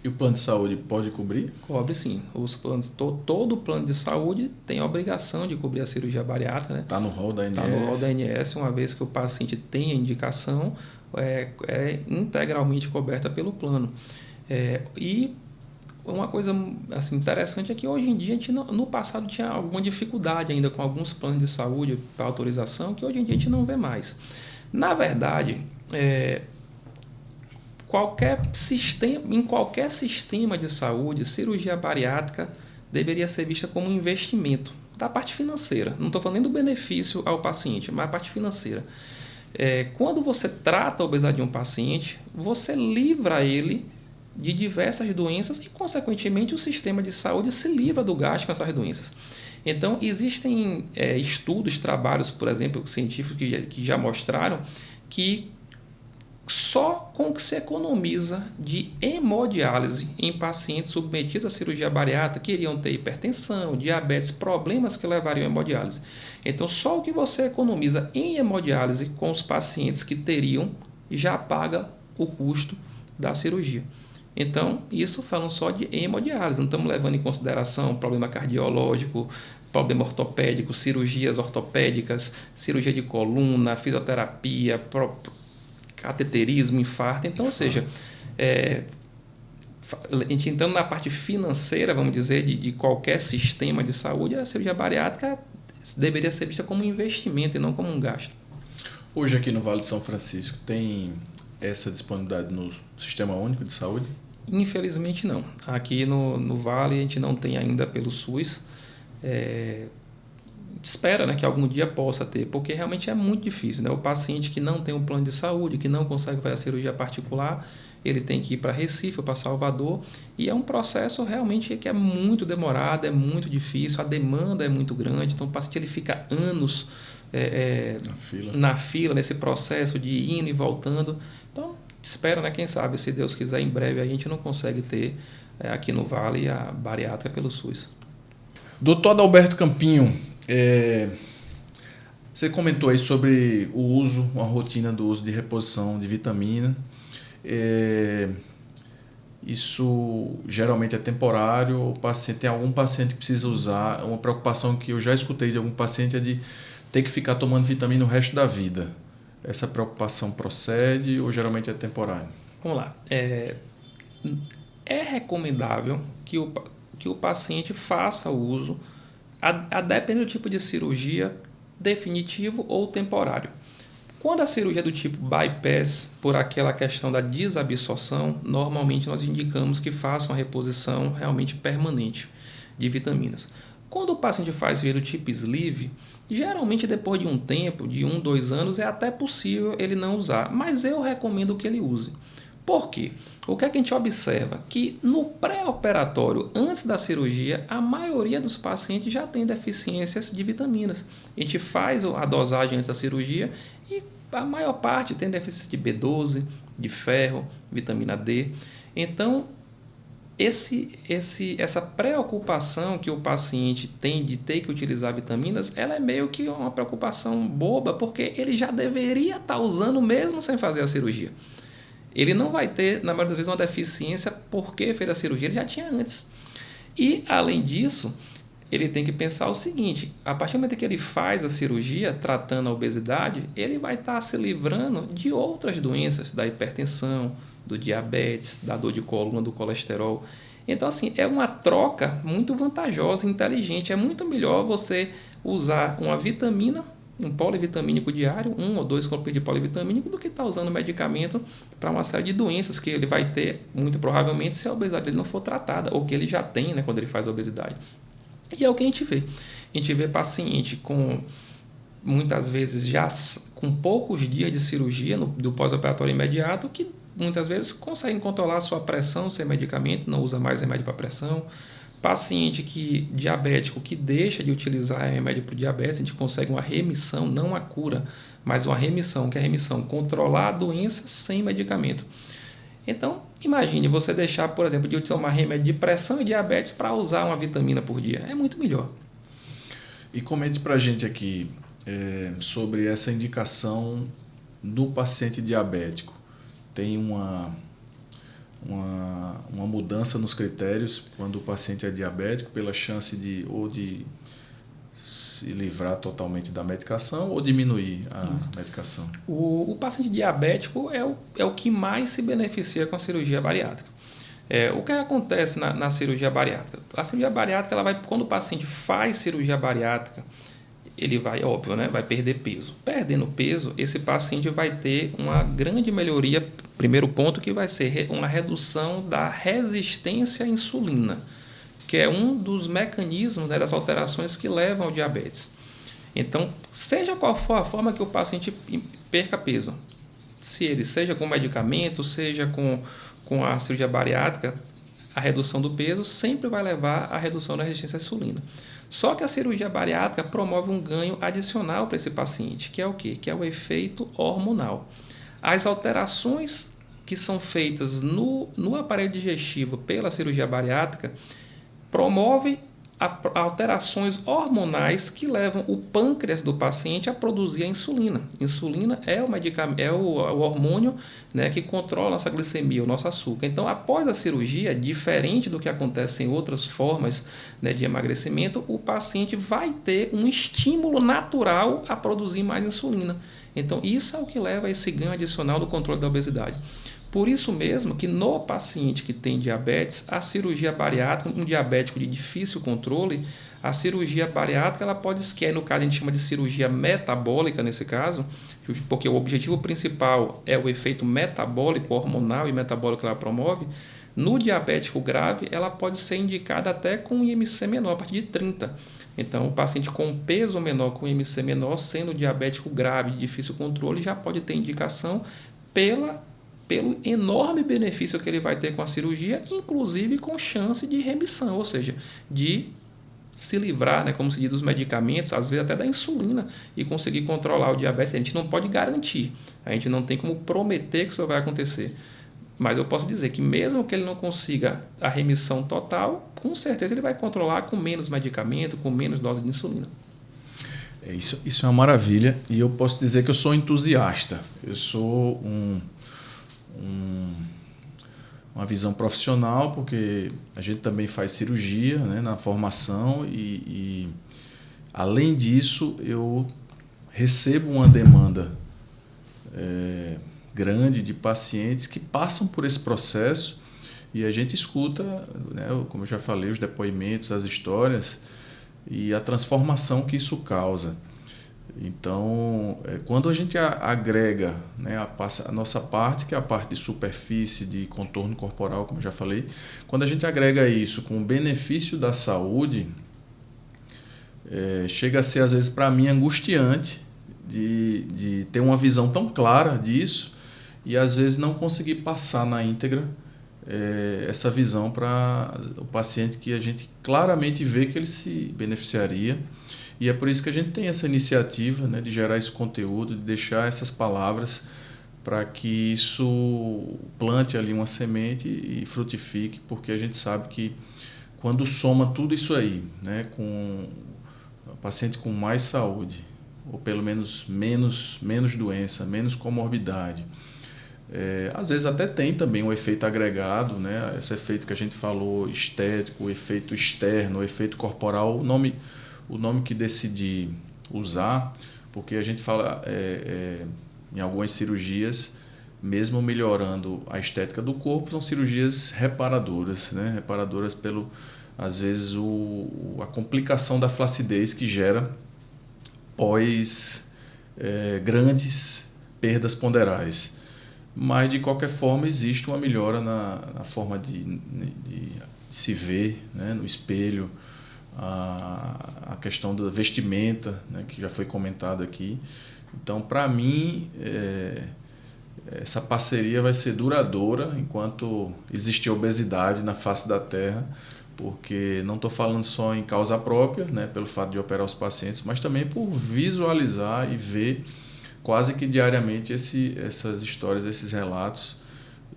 E o plano de saúde pode cobrir? Cobre sim. Os planos, todo plano de saúde tem a obrigação de cobrir a cirurgia bariátrica. Né? Está no rol da ANS. Está no rol da ANS, uma vez que o paciente tem a indicação, é integralmente coberta pelo plano. E uma coisa assim, interessante é que hoje em dia, a gente no passado tinha alguma dificuldade ainda com alguns planos de saúde para autorização, que hoje em dia a gente não vê mais. Na verdade, em qualquer sistema de saúde, cirurgia bariátrica deveria ser vista como um investimento da parte financeira. Não estou falando nem do benefício ao paciente, mas a parte financeira. Quando você trata a obesidade de um paciente, você livra ele de diversas doenças e, consequentemente, o sistema de saúde se livra do gasto com essas doenças. Então, existem estudos, trabalhos, por exemplo, científicos que já mostraram que só com o que se economiza de hemodiálise em pacientes submetidos à cirurgia bariátrica que iriam ter hipertensão, diabetes, problemas que levariam à hemodiálise. Então, só o que você economiza em hemodiálise com os pacientes que teriam já paga o custo da cirurgia. Então, isso falando só de hemodiálise, não estamos levando em consideração problema cardiológico, problema ortopédico, cirurgias ortopédicas, cirurgia de coluna, fisioterapia, cateterismo, infarto. Então, ou seja, a gente entrando na parte financeira, vamos dizer, de qualquer sistema de saúde, a cirurgia bariátrica deveria ser vista como um investimento e não como um gasto. Hoje aqui no Vale de São Francisco tem essa disponibilidade no Sistema Único de Saúde? Infelizmente não. Aqui no Vale a gente não tem ainda pelo SUS. Espera, né, que algum dia possa ter, porque realmente é muito difícil. Né? O paciente que não tem um plano de saúde, que não consegue fazer a cirurgia particular, ele tem que ir para Recife ou para Salvador, e é um processo realmente que é muito demorado, é muito difícil, a demanda é muito grande, então o paciente ele fica anos na fila, nesse processo de ir indo e voltando. Então, espera, né, quem sabe, se Deus quiser, em breve a gente não consegue ter aqui no Vale a bariátrica pelo SUS. Doutor Adalberto Campinho, você comentou aí sobre o uso, a rotina do uso de reposição de vitamina. Isso geralmente é temporário, tem algum paciente que precisa usar, uma preocupação que eu já escutei de algum paciente é de ter que ficar tomando vitamina o resto da vida. Essa preocupação procede ou geralmente é temporário? Vamos lá. É recomendável que o paciente faça o uso, a depender do tipo de cirurgia, definitivo ou temporário. Quando a cirurgia é do tipo bypass, por aquela questão da desabsorção, normalmente nós indicamos que faça uma reposição realmente permanente de vitaminas. Quando o paciente faz cirurgia do tipo sleeve, geralmente depois de um tempo, de 1, 2 anos, é até possível ele não usar, mas eu recomendo que ele use. Por quê? O que é que a gente observa? Que no pré-operatório, antes da cirurgia, a maioria dos pacientes já tem deficiências de vitaminas. A gente faz a dosagem antes da cirurgia e a maior parte tem deficiência de B12, de ferro, vitamina D. Então, essa preocupação que o paciente tem de ter que utilizar vitaminas, ela é meio que uma preocupação boba, porque ele já deveria estar usando mesmo sem fazer a cirurgia. Ele não vai ter, na maioria das vezes, uma deficiência porque fez a cirurgia, ele já tinha antes. E, além disso, ele tem que pensar o seguinte: a partir do momento que ele faz a cirurgia tratando a obesidade, ele vai estar se livrando de outras doenças, da hipertensão, do diabetes, da dor de coluna, do colesterol. Então, assim, é uma troca muito vantajosa e inteligente. É muito melhor você usar uma vitamina, um polivitamínico diário, 1 ou 2 comprimidos de polivitamínico, do que estar usando medicamento para uma série de doenças que ele vai ter, muito provavelmente, se a obesidade dele não for tratada, ou que ele já tem, né, quando ele faz a obesidade. E é o que a gente vê. A gente vê paciente com, muitas vezes, já com poucos dias de cirurgia do pós-operatório imediato, que muitas vezes conseguem controlar a sua pressão sem medicamento, não usa mais remédio para pressão. Paciente diabético que deixa de utilizar remédio para o diabetes, a gente consegue uma remissão, não a cura, mas uma remissão, que é a remissão, controlar a doença sem medicamento. Então, imagine você deixar, por exemplo, de tomar remédio de pressão e diabetes para usar uma vitamina por dia. É muito melhor. E comente para a gente aqui sobre essa indicação do paciente diabético. Tem uma mudança nos critérios quando o paciente é diabético, pela chance de se livrar totalmente da medicação ou diminuir a medicação? O paciente diabético é o que mais se beneficia com a cirurgia bariátrica. O que acontece na cirurgia bariátrica? A cirurgia bariátrica, quando o paciente faz cirurgia bariátrica, ele vai, óbvio, né, vai perder peso. Perdendo peso, esse paciente vai ter uma grande melhoria. Primeiro ponto, que vai ser uma redução da resistência à insulina, que é um dos mecanismos, né, das alterações que levam ao diabetes. Então, seja qual for a forma que o paciente perca peso, se ele seja com medicamento, seja com a cirurgia bariátrica, a redução do peso sempre vai levar à redução da resistência à insulina. Só que a cirurgia bariátrica promove um ganho adicional para esse paciente, que é o quê? Que é o efeito hormonal. As alterações que são feitas no aparelho digestivo pela cirurgia bariátrica promovem alterações hormonais que levam o pâncreas do paciente a produzir a insulina. Insulina é o hormônio, né, que controla a nossa glicemia, o nosso açúcar. Então, após a cirurgia, diferente do que acontece em outras formas, né, de emagrecimento, o paciente vai ter um estímulo natural a produzir mais insulina. Então, isso é o que leva a esse ganho adicional do controle da obesidade. Por isso mesmo que no paciente que tem diabetes, a cirurgia bariátrica, um diabético de difícil controle, a cirurgia bariátrica ela pode, que no caso a gente chama de cirurgia metabólica nesse caso, porque o objetivo principal é o efeito metabólico, hormonal e metabólico que ela promove. No diabético grave, ela pode ser indicada até com IMC menor, a partir de 30. Então, o paciente com peso menor, com IMC menor, sendo diabético grave de difícil controle, já pode ter indicação pelo enorme benefício que ele vai ter com a cirurgia, inclusive com chance de remissão, ou seja, de se livrar, né, como se diz, dos medicamentos, às vezes até da insulina, e conseguir controlar o diabetes. A gente não pode garantir, a gente não tem como prometer que isso vai acontecer. Mas eu posso dizer que mesmo que ele não consiga a remissão total, com certeza ele vai controlar com menos medicamento, com menos dose de insulina. Isso é uma maravilha, e eu posso dizer que eu sou entusiasta. Eu sou uma visão profissional, porque a gente também faz cirurgia, né, na formação e além disso eu recebo uma demanda grande de pacientes que passam por esse processo e a gente escuta, né, como eu já falei, os depoimentos, as histórias e a transformação que isso causa. Então, quando a gente agrega, né, a nossa parte, que é a parte de superfície, de contorno corporal, como eu já falei, quando a gente agrega isso com o benefício da saúde, chega a ser, às vezes, para mim, angustiante de ter uma visão tão clara disso e, às vezes, não conseguir passar na íntegra essa visão para o paciente que a gente claramente vê que ele se beneficiaria. E é por isso que a gente tem essa iniciativa, né, de gerar esse conteúdo, de deixar essas palavras para que isso plante ali uma semente e frutifique, porque a gente sabe que quando soma tudo isso aí, né, com o paciente com mais saúde, ou pelo menos menos doença, menos comorbidade, Às vezes até tem também um efeito agregado, né? Esse efeito que a gente falou, estético, o efeito externo, o efeito corporal, o nome que decidi usar, porque a gente fala em algumas cirurgias, mesmo melhorando a estética do corpo, são cirurgias reparadoras, né? Reparadoras pelo, às vezes, a complicação da flacidez que gera pós grandes perdas ponderais. Mas, de qualquer forma, existe uma melhora na forma de se ver, né? No espelho, a questão da vestimenta, né? Que já foi comentado aqui. Então, para mim, essa parceria vai ser duradoura enquanto existir obesidade na face da Terra, porque não estou falando só em causa própria, né? Pelo fato de operar os pacientes, mas também por visualizar e ver quase que diariamente essas histórias, esses relatos.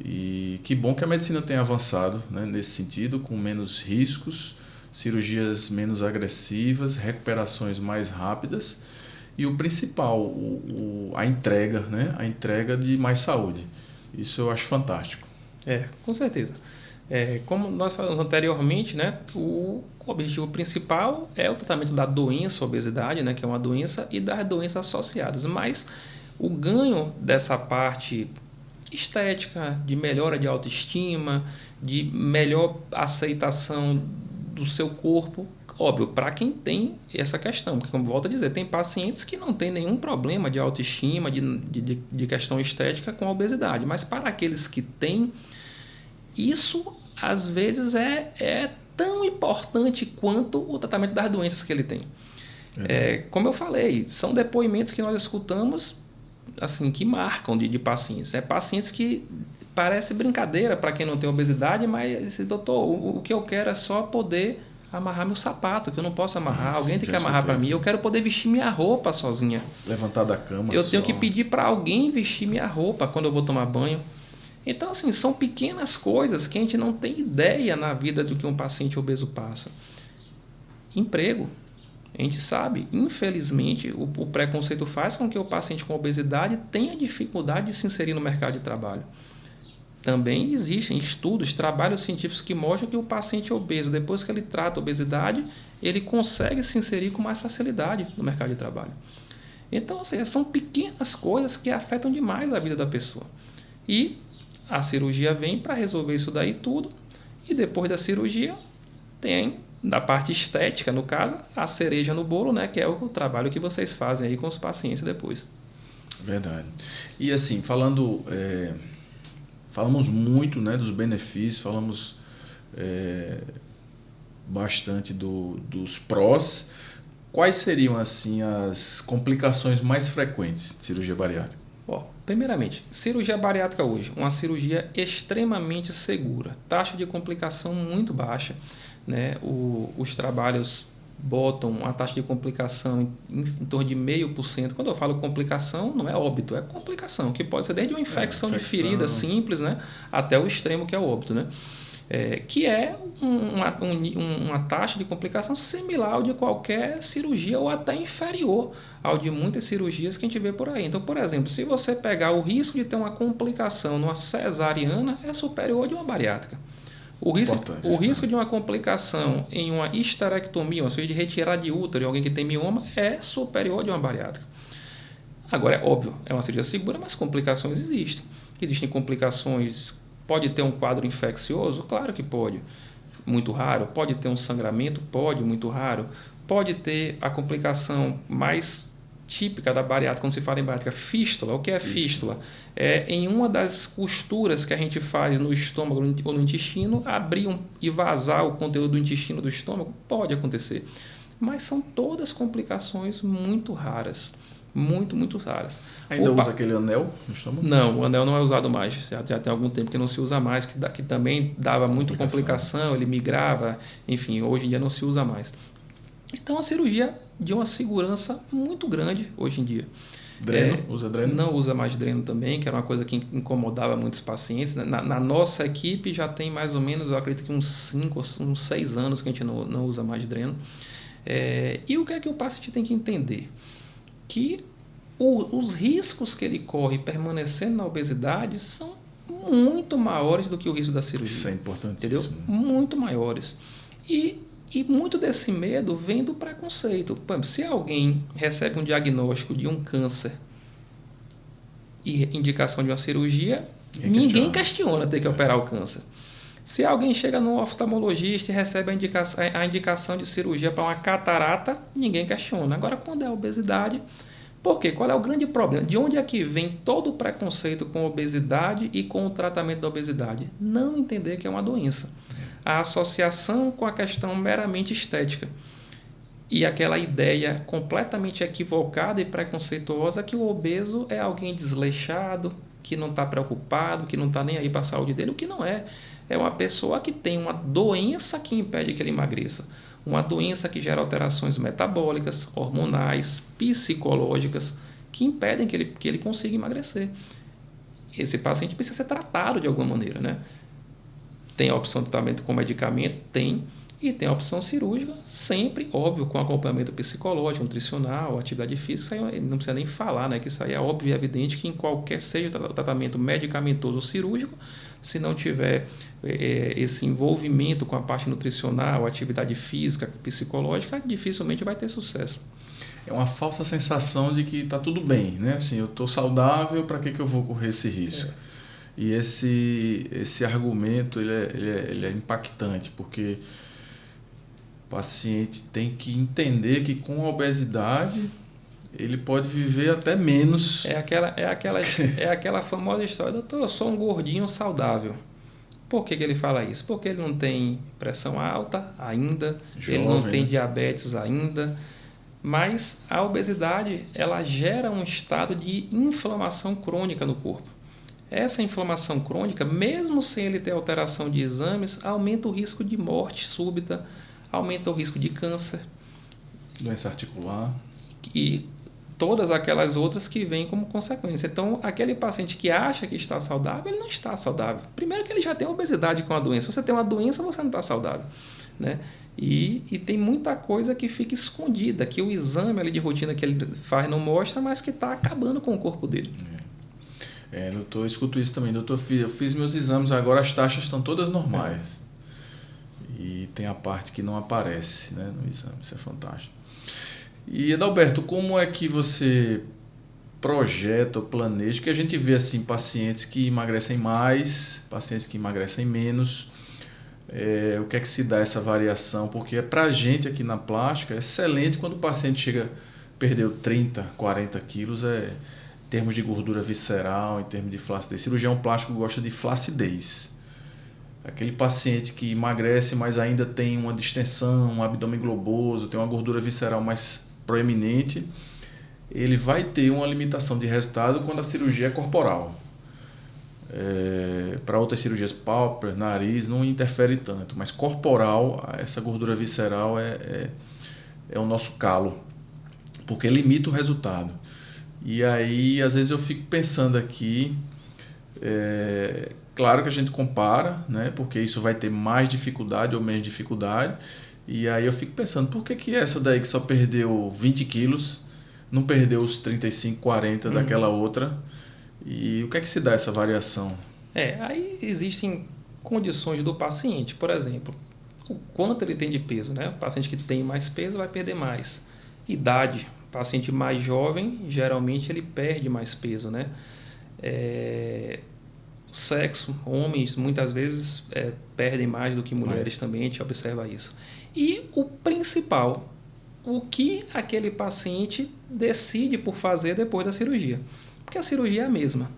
E que bom que a medicina tenha avançado, né, nesse sentido, com menos riscos, cirurgias menos agressivas, recuperações mais rápidas e o principal, a entrega, né, a entrega de mais saúde. Isso eu acho fantástico. Com certeza. Como nós falamos anteriormente, né, o objetivo principal é o tratamento da doença, obesidade, né, que é uma doença, e das doenças associadas. Mas o ganho dessa parte estética, de melhora de autoestima, de melhor aceitação do seu corpo, óbvio, para quem tem essa questão, porque, como volto a dizer, tem pacientes que não têm nenhum problema de autoestima, de questão estética com a obesidade, mas para aqueles que têm, isso às vezes é tão importante quanto o tratamento das doenças que ele tem. Como eu falei, são depoimentos que nós escutamos assim, que marcam de pacientes. Pacientes que parece brincadeira para quem não tem obesidade, mas, doutor, o que eu quero é só poder amarrar meu sapato, que eu não posso amarrar, alguém tem que amarrar para mim, eu quero poder vestir minha roupa sozinha. Levantar da cama eu tenho que pedir para alguém vestir minha roupa quando eu vou tomar banho. Então, assim, são pequenas coisas que a gente não tem ideia na vida do que um paciente obeso passa. Emprego. A gente sabe, infelizmente, o preconceito faz com que o paciente com obesidade tenha dificuldade de se inserir no mercado de trabalho. Também existem estudos, trabalhos científicos que mostram que o paciente obeso, depois que ele trata a obesidade, ele consegue se inserir com mais facilidade no mercado de trabalho. Então, ou seja, são pequenas coisas que afetam demais a vida da pessoa. E a cirurgia vem para resolver isso daí tudo, e depois da cirurgia tem, da parte estética, no caso, a cereja no bolo, né, que é o trabalho que vocês fazem aí com os pacientes depois. Verdade. E assim, falamos muito, né, dos benefícios, falamos bastante dos prós. Quais seriam assim as complicações mais frequentes de cirurgia bariátrica? Primeiramente, cirurgia bariátrica hoje, uma cirurgia extremamente segura, taxa de complicação muito baixa, né? Os trabalhos botam a taxa de complicação em torno de 0,5%. Quando eu falo complicação, não é óbito, é complicação, que pode ser desde uma infecção de ferida simples, né, até o extremo que é o óbito, né? Que é uma taxa de complicação similar ao de qualquer cirurgia ou até inferior ao de muitas cirurgias que a gente vê por aí. Então, por exemplo, se você pegar o risco de ter uma complicação numa cesariana, é superior ao de uma bariátrica. O risco de uma complicação em uma histerectomia, uma cirurgia de retirada de útero em alguém que tem mioma, é superior ao de uma bariátrica. Agora, é óbvio, é uma cirurgia segura, mas complicações existem. Existem complicações. Pode ter um quadro infeccioso? Claro que pode. Muito raro. Pode ter um sangramento? Pode, muito raro. Pode ter a complicação mais típica da bariátrica, quando se fala em bariátrica, fístula. O que é fístula? É em uma das costuras que a gente faz no estômago ou no intestino, abrir e vazar o conteúdo do intestino do estômago? Pode acontecer. Mas são todas complicações muito raras. Muito, muito raras. Ainda usa aquele anel no estômago? Não, o anel não é usado mais. Já tem algum tempo que não se usa mais, que também dava muita complicação, ele migrava, enfim, hoje em dia não se usa mais. Então, a cirurgia de uma segurança muito grande hoje em dia. Dreno? Usa dreno? Não usa mais dreno também, que era uma coisa que incomodava muitos pacientes. Na nossa equipe já tem mais ou menos, eu acredito que uns 5 ou uns 6 anos que a gente não usa mais dreno. E o que é que o paciente tem que entender? Que os riscos que ele corre permanecendo na obesidade são muito maiores do que o risco da cirurgia. Isso é importantíssimo. Entendeu? Muito maiores. E muito desse medo vem do preconceito. Por exemplo, se alguém recebe um diagnóstico de um câncer e indicação de uma cirurgia, ninguém questiona ter que operar o câncer. Se alguém chega no oftalmologista e recebe a indicação de cirurgia para uma catarata, ninguém questiona. Agora, quando é obesidade, por quê? Qual é o grande problema? De onde é que vem todo o preconceito com a obesidade e com o tratamento da obesidade? Não entender que é uma doença. A associação com a questão meramente estética. E aquela ideia completamente equivocada e preconceituosa que o obeso é alguém desleixado, que não está preocupado, que não está nem aí para a saúde dele, o que não é. É uma pessoa que tem uma doença que impede que ele emagreça. Uma doença que gera alterações metabólicas, hormonais, psicológicas, que impedem que ele consiga emagrecer. Esse paciente precisa ser tratado de alguma maneira, né? Tem a opção de tratamento com medicamento? Tem. E tem a opção cirúrgica, sempre, óbvio, com acompanhamento psicológico, nutricional, atividade física. Isso aí não precisa nem falar, né? Que isso aí é óbvio e evidente que em qualquer seja o tratamento medicamentoso ou cirúrgico, se não tiver esse envolvimento com a parte nutricional, atividade física, psicológica, dificilmente vai ter sucesso. É uma falsa sensação de que está tudo bem, né? Assim, eu estou saudável, para que eu vou correr esse risco? E esse argumento ele é impactante, porque o paciente tem que entender que com a obesidade ele pode viver até menos. É aquela famosa história: doutor, eu sou um gordinho saudável. Por que ele fala isso? Porque ele não tem pressão alta ainda, ele não tem diabetes ainda. Mas a obesidade, ela gera um estado de inflamação crônica no corpo. Essa inflamação crônica, mesmo sem ele ter alteração de exames, aumenta o risco de morte súbita, aumenta o risco de câncer. Doença articular. E todas aquelas outras que vêm como consequência. Então, aquele paciente que acha que está saudável, ele não está saudável. Primeiro que ele já tem obesidade com a doença. Se você tem uma doença, você não está saudável, né? E tem muita coisa que fica escondida, que o exame ali de rotina que ele faz não mostra, mas que está acabando com o corpo dele. Doutor, eu escuto isso também. Doutor, eu fiz meus exames, agora as taxas estão todas normais. E tem a parte que não aparece, né, no exame. Isso é fantástico. E, Adalberto, como é que você projeta ou planeja? Que a gente vê assim, pacientes que emagrecem mais, pacientes que emagrecem menos. O que é que se dá essa variação? Porque para a gente aqui na plástica é excelente quando o paciente chega, perdeu 30, 40 quilos, em termos de gordura visceral, em termos de flacidez. Cirurgião plástico gosta de flacidez. Aquele paciente que emagrece, mas ainda tem uma distensão, um abdômen globoso, tem uma gordura visceral mais proeminente, ele vai ter uma limitação de resultado quando a cirurgia é corporal. Para outras cirurgias, pálpebra, nariz, não interfere tanto, mas corporal, essa gordura visceral é o nosso calo, porque limita o resultado. E aí, às vezes eu fico pensando aqui, claro que a gente compara, né, porque isso vai ter mais dificuldade ou menos dificuldade, e aí eu fico pensando, por que essa daí que só perdeu 20 quilos, não perdeu os 35, 40 daquela outra? E o que é que se dá essa variação? Aí existem condições do paciente. Por exemplo, o quanto ele tem de peso, né? O paciente que tem mais peso vai perder mais. Idade, o paciente mais jovem, geralmente ele perde mais peso, né? O sexo, homens muitas vezes perdem mais do que mulheres também, a gente observa isso. E o principal, o que aquele paciente decide por fazer depois da cirurgia. Porque a cirurgia é a mesma.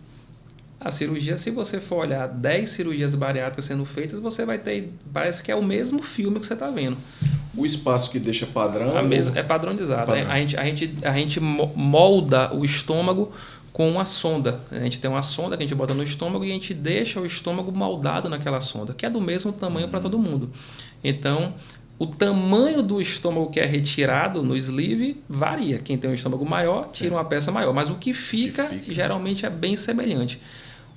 A cirurgia, se você for olhar 10 cirurgias bariátricas sendo feitas, você vai ter, parece que é o mesmo filme que você está vendo. O espaço que deixa padrão? É padronizado. A gente molda o estômago com uma sonda. A gente tem uma sonda que a gente bota no estômago e a gente deixa o estômago moldado naquela sonda, que é do mesmo tamanho para todo mundo. Então, o tamanho do estômago que é retirado no sleeve varia. Quem tem um estômago maior, tira uma peça maior. Mas o que fica geralmente é bem semelhante.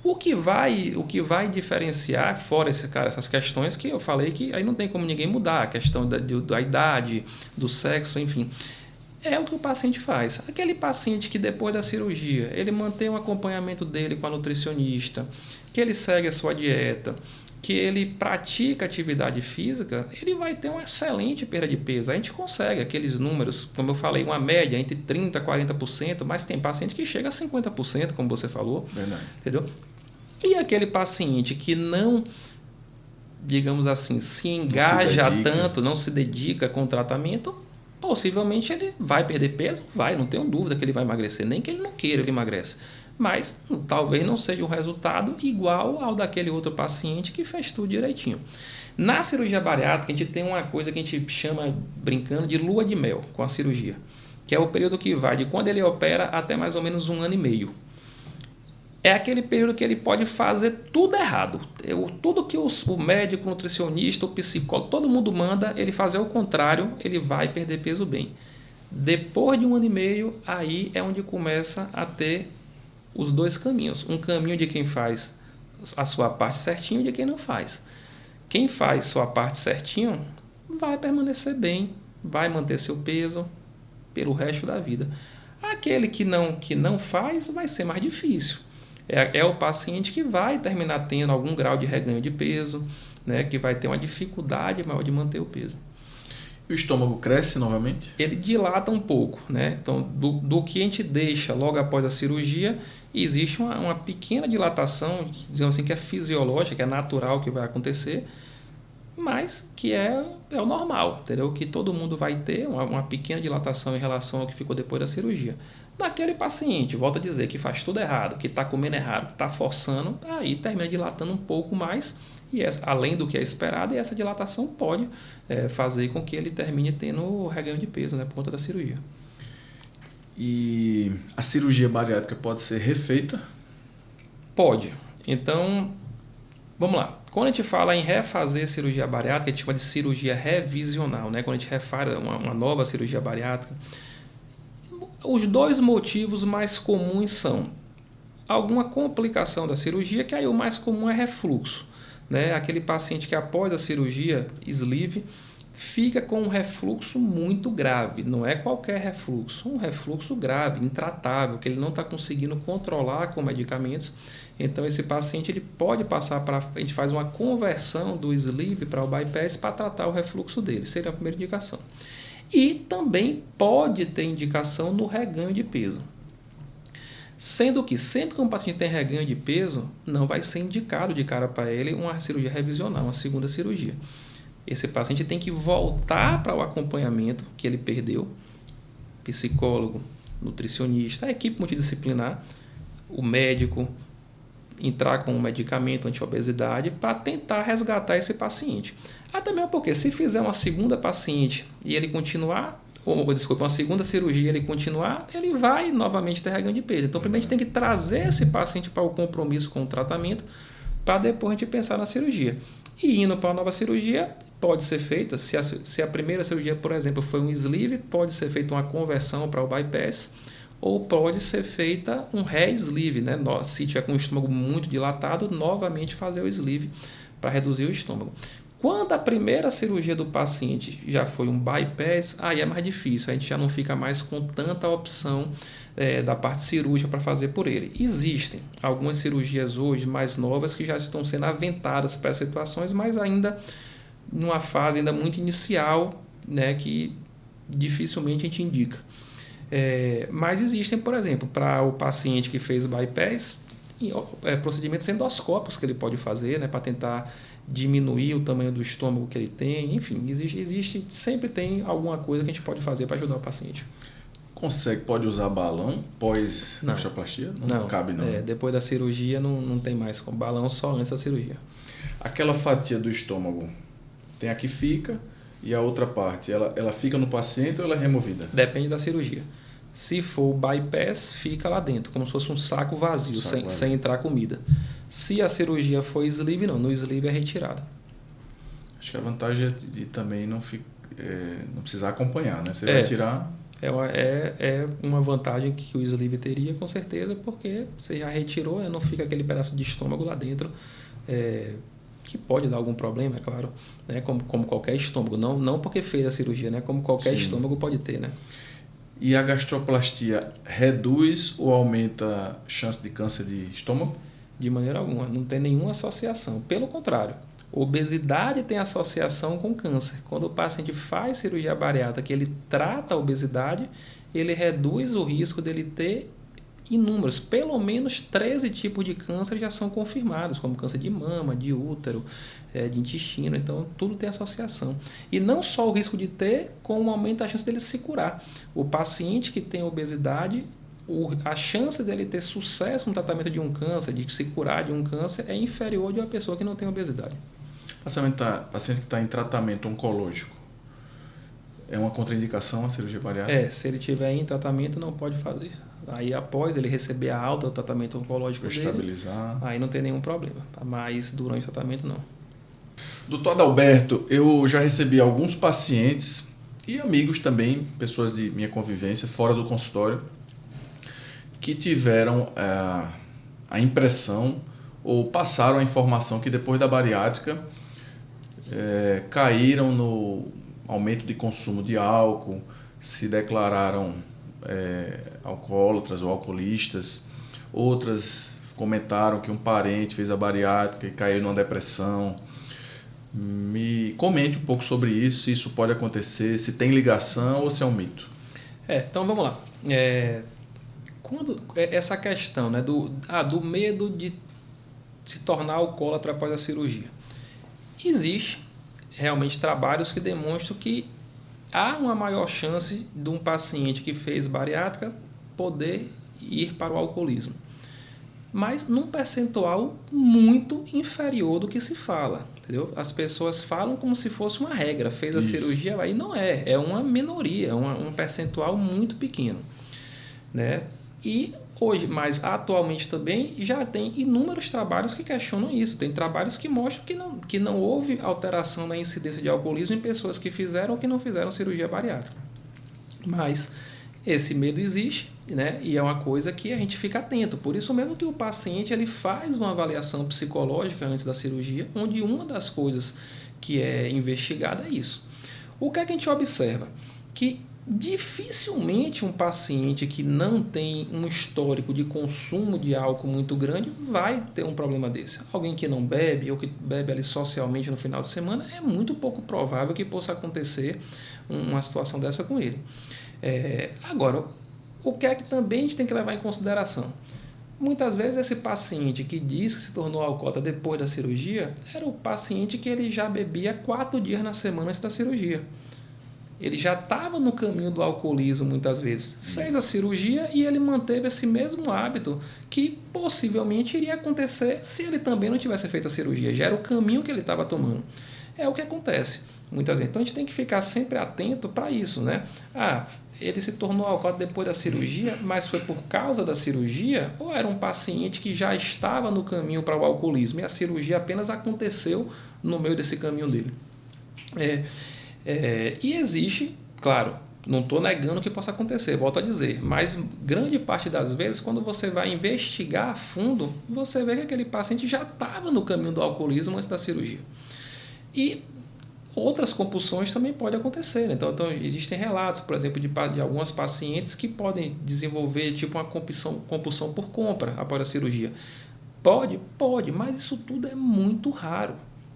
O que vai diferenciar, fora essas questões que eu falei que aí não tem como ninguém mudar, a questão da idade, do sexo, enfim. É o que o paciente faz. Aquele paciente que depois da cirurgia, ele mantém o acompanhamento dele com a nutricionista, que ele segue a sua dieta, que ele pratica atividade física, ele vai ter uma excelente perda de peso. A gente consegue aqueles números, como eu falei, uma média entre 30% a 40%, mas tem paciente que chega a 50%, como você falou. Verdade. Entendeu? E aquele paciente que não, digamos assim, se engaja tanto, não se dedica com o tratamento, possivelmente ele vai perder peso, não tenho dúvida que ele vai emagrecer, nem que ele não queira, ele emagrece. Mas talvez não seja um resultado igual ao daquele outro paciente que fez tudo direitinho. Na cirurgia bariátrica, a gente tem uma coisa que a gente chama, brincando, de lua de mel com a cirurgia, que é o período que vai de quando ele opera até mais ou menos 1 ano e meio. É aquele período que ele pode fazer tudo errado. Tudo que o médico, o nutricionista, o psicólogo, todo mundo manda ele fazer o contrário, ele vai perder peso bem. Depois de 1 ano e meio, aí é onde começa a ter os dois caminhos. Um caminho de quem faz a sua parte certinho e de quem não faz. Quem faz sua parte certinho vai permanecer bem, vai manter seu peso pelo resto da vida. Aquele que não faz vai ser mais difícil. É o paciente que vai terminar tendo algum grau de reganho de peso, né, que vai ter uma dificuldade maior de manter o peso. E o estômago cresce novamente? Ele dilata um pouco, né? Então, do que a gente deixa logo após a cirurgia, existe uma pequena dilatação, digamos assim, que é fisiológica, que é natural que vai acontecer, mas que é o normal, entendeu? Que todo mundo vai ter uma pequena dilatação em relação ao que ficou depois da cirurgia. Naquele paciente, volto a dizer, que faz tudo errado, que está comendo errado, que está forçando, aí termina dilatando um pouco mais, e além do que é esperado, e essa dilatação pode fazer com que ele termine tendo reganho de peso, né, por conta da cirurgia. E a cirurgia bariátrica pode ser refeita? Pode. Então, vamos lá. Quando a gente fala em refazer cirurgia bariátrica, a gente chama de cirurgia revisional, né? Quando a gente refaz uma nova cirurgia bariátrica, os dois motivos mais comuns são alguma complicação da cirurgia, que aí o mais comum é refluxo, né? Aquele paciente que após a cirurgia, sleeve, fica com um refluxo muito grave, não é qualquer refluxo, um refluxo grave, intratável, que ele não está conseguindo controlar com medicamentos. Então esse paciente ele pode passar a gente faz uma conversão do sleeve para o bypass para tratar o refluxo dele, seria a primeira indicação. E também pode ter indicação no reganho de peso. Sendo que sempre que um paciente tem reganho de peso, não vai ser indicado de cara para ele uma cirurgia revisional, uma segunda cirurgia. Esse paciente tem que voltar para o acompanhamento que ele perdeu, psicólogo, nutricionista, a equipe multidisciplinar, o médico, entrar com um medicamento anti-obesidade para tentar resgatar esse paciente. Até mesmo porque se fizer uma segunda paciente e ele continuar, uma segunda cirurgia e ele continuar, ele vai novamente ter reganho de peso. Então, primeiro a gente tem que trazer esse paciente para o compromisso com o tratamento para depois a gente pensar na cirurgia. E indo para a nova cirurgia, pode ser feita, se a primeira cirurgia, por exemplo, foi um sleeve, pode ser feita uma conversão para o bypass, ou pode ser feita um re-sleeve, né? Se tiver com o estômago muito dilatado, novamente fazer o sleeve para reduzir o estômago. Quando a primeira cirurgia do paciente já foi um bypass, aí é mais difícil, a gente já não fica mais com tanta opção da parte cirúrgica para fazer por ele. Existem algumas cirurgias hoje mais novas que já estão sendo aventadas para essas situações, mas ainda numa fase ainda muito inicial, né, que dificilmente a gente indica. Mas existem, por exemplo, para o paciente que fez bypass, procedimentos endoscópicos que ele pode fazer, né, para tentar diminuir o tamanho do estômago que ele tem. Enfim, sempre tem alguma coisa que a gente pode fazer para ajudar o paciente. Pode usar balão pós-mastoplastia? Não cabe não. Depois da cirurgia não tem mais com balão, só antes da cirurgia. Aquela fatia do estômago, tem a que fica e a outra parte, ela fica no paciente ou ela é removida? Depende da cirurgia. Se for bypass, fica lá dentro, como se fosse um saco vazio, sem entrar comida. Se a cirurgia for sleeve, não. No sleeve é retirado. Acho que a vantagem é de também não precisar acompanhar, né? Você vai tirar... É uma vantagem que o sleeve teria, com certeza, porque você já retirou, não fica aquele pedaço de estômago lá dentro, que pode dar algum problema, é claro, né? Como qualquer estômago. Não porque fez a cirurgia, né? Como qualquer estômago pode ter, né? E a gastroplastia reduz ou aumenta a chance de câncer de estômago? De maneira alguma, não tem nenhuma associação. Pelo contrário, obesidade tem associação com câncer. Quando o paciente faz cirurgia bariátrica, que ele trata a obesidade, ele reduz o risco dele ter inúmeros, pelo menos 13 tipos de câncer já são confirmados, como câncer de mama, de útero, de intestino. Então, tudo tem associação. E não só o risco de ter, como aumenta a chance dele se curar. O paciente que tem obesidade, a chance dele ter sucesso no tratamento de um câncer, de se curar de um câncer, é inferior de uma pessoa que não tem obesidade. Paciente que está em tratamento oncológico, é uma contraindicação a cirurgia bariátrica? Se ele estiver em tratamento, não pode fazer. Aí, após ele receber a alta do tratamento oncológico dele, estabilizar, aí não tem nenhum problema. Mas durante o tratamento, não. Doutor Adalberto, eu já recebi alguns pacientes e amigos também, pessoas de minha convivência, fora do consultório, que tiveram a impressão ou passaram a informação que depois da bariátrica caíram no aumento de consumo de álcool, se declararam alcoólatras ou alcoolistas. Outras comentaram que um parente fez a bariátrica e caiu numa depressão. Me comente um pouco sobre isso, se isso pode acontecer, se tem ligação ou se é um mito. Então vamos lá. Quando essa questão, né, do medo de se tornar alcoólatra após a cirurgia. Existe realmente trabalhos que demonstram que há uma maior chance de um paciente que fez bariátrica poder ir para o alcoolismo. Mas num percentual muito inferior do que se fala. Entendeu? As pessoas falam como se fosse uma regra. Fez a cirurgia, aí não é. É uma minoria, um percentual muito pequeno. Né? E hoje, mas atualmente também, já tem inúmeros trabalhos que questionam isso. Tem trabalhos que mostram que não houve alteração na incidência de alcoolismo em pessoas que fizeram ou que não fizeram cirurgia bariátrica. Mas esse medo existe, né? E é uma coisa que a gente fica atento. Por isso mesmo que o paciente ele faz uma avaliação psicológica antes da cirurgia, onde uma das coisas que é investigada é isso. O que é que a gente observa? Que dificilmente um paciente que não tem um histórico de consumo de álcool muito grande vai ter um problema desse. Alguém que não bebe ou que bebe ali socialmente no final de semana, é muito pouco provável que possa acontecer uma situação dessa com ele. Agora, o que é que também a gente tem que levar em consideração? Muitas vezes esse paciente que diz que se tornou alcoólatra depois da cirurgia era o paciente que ele já bebia 4 dias na semana antes da cirurgia. Ele já estava no caminho do alcoolismo muitas vezes. Fez a cirurgia e ele manteve esse mesmo hábito que possivelmente iria acontecer se ele também não tivesse feito a cirurgia. Já era o caminho que ele estava tomando. É o que acontece muitas vezes. Então a gente tem que ficar sempre atento para isso, né? Ele se tornou alcoólatra depois da cirurgia, mas foi por causa da cirurgia ou era um paciente que já estava no caminho para o alcoolismo e a cirurgia apenas aconteceu no meio desse caminho dele? E existe, claro, não estou negando que possa acontecer, volto a dizer, mas grande parte das vezes, quando você vai investigar a fundo, você vê que aquele paciente já estava no caminho do alcoolismo antes da cirurgia. E outras compulsões também podem acontecer. Né? Então, existem relatos, por exemplo, de algumas pacientes que podem desenvolver tipo uma compulsão por compra após a cirurgia. Pode, mas isso tudo é muito raro.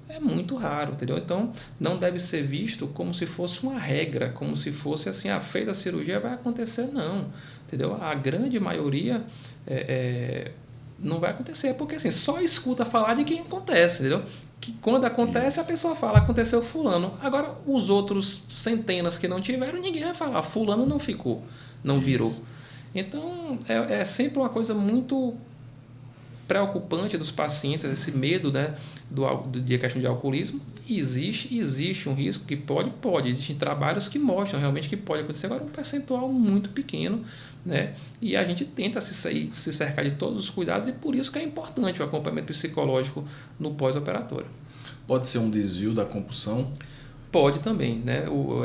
É muito raro, entendeu? Então, não deve ser visto como se fosse uma regra, como se fosse assim, fez a cirurgia, vai acontecer, não. Entendeu? A grande maioria não vai acontecer, porque assim, só escuta falar de quem acontece, entendeu? Que quando acontece, a pessoa fala, aconteceu fulano. Agora, os outros centenas que não tiveram, ninguém vai falar, fulano não ficou, não virou. Então, é sempre uma coisa muito preocupante dos pacientes, esse medo, né, de questão de alcoolismo. Existe um risco que pode. Existem trabalhos que mostram realmente que pode acontecer, agora um percentual muito pequeno, né? E a gente tenta se cercar de todos os cuidados e por isso que é importante o acompanhamento psicológico no pós-operatório. Pode ser um desvio da compulsão? Pode também, né? Do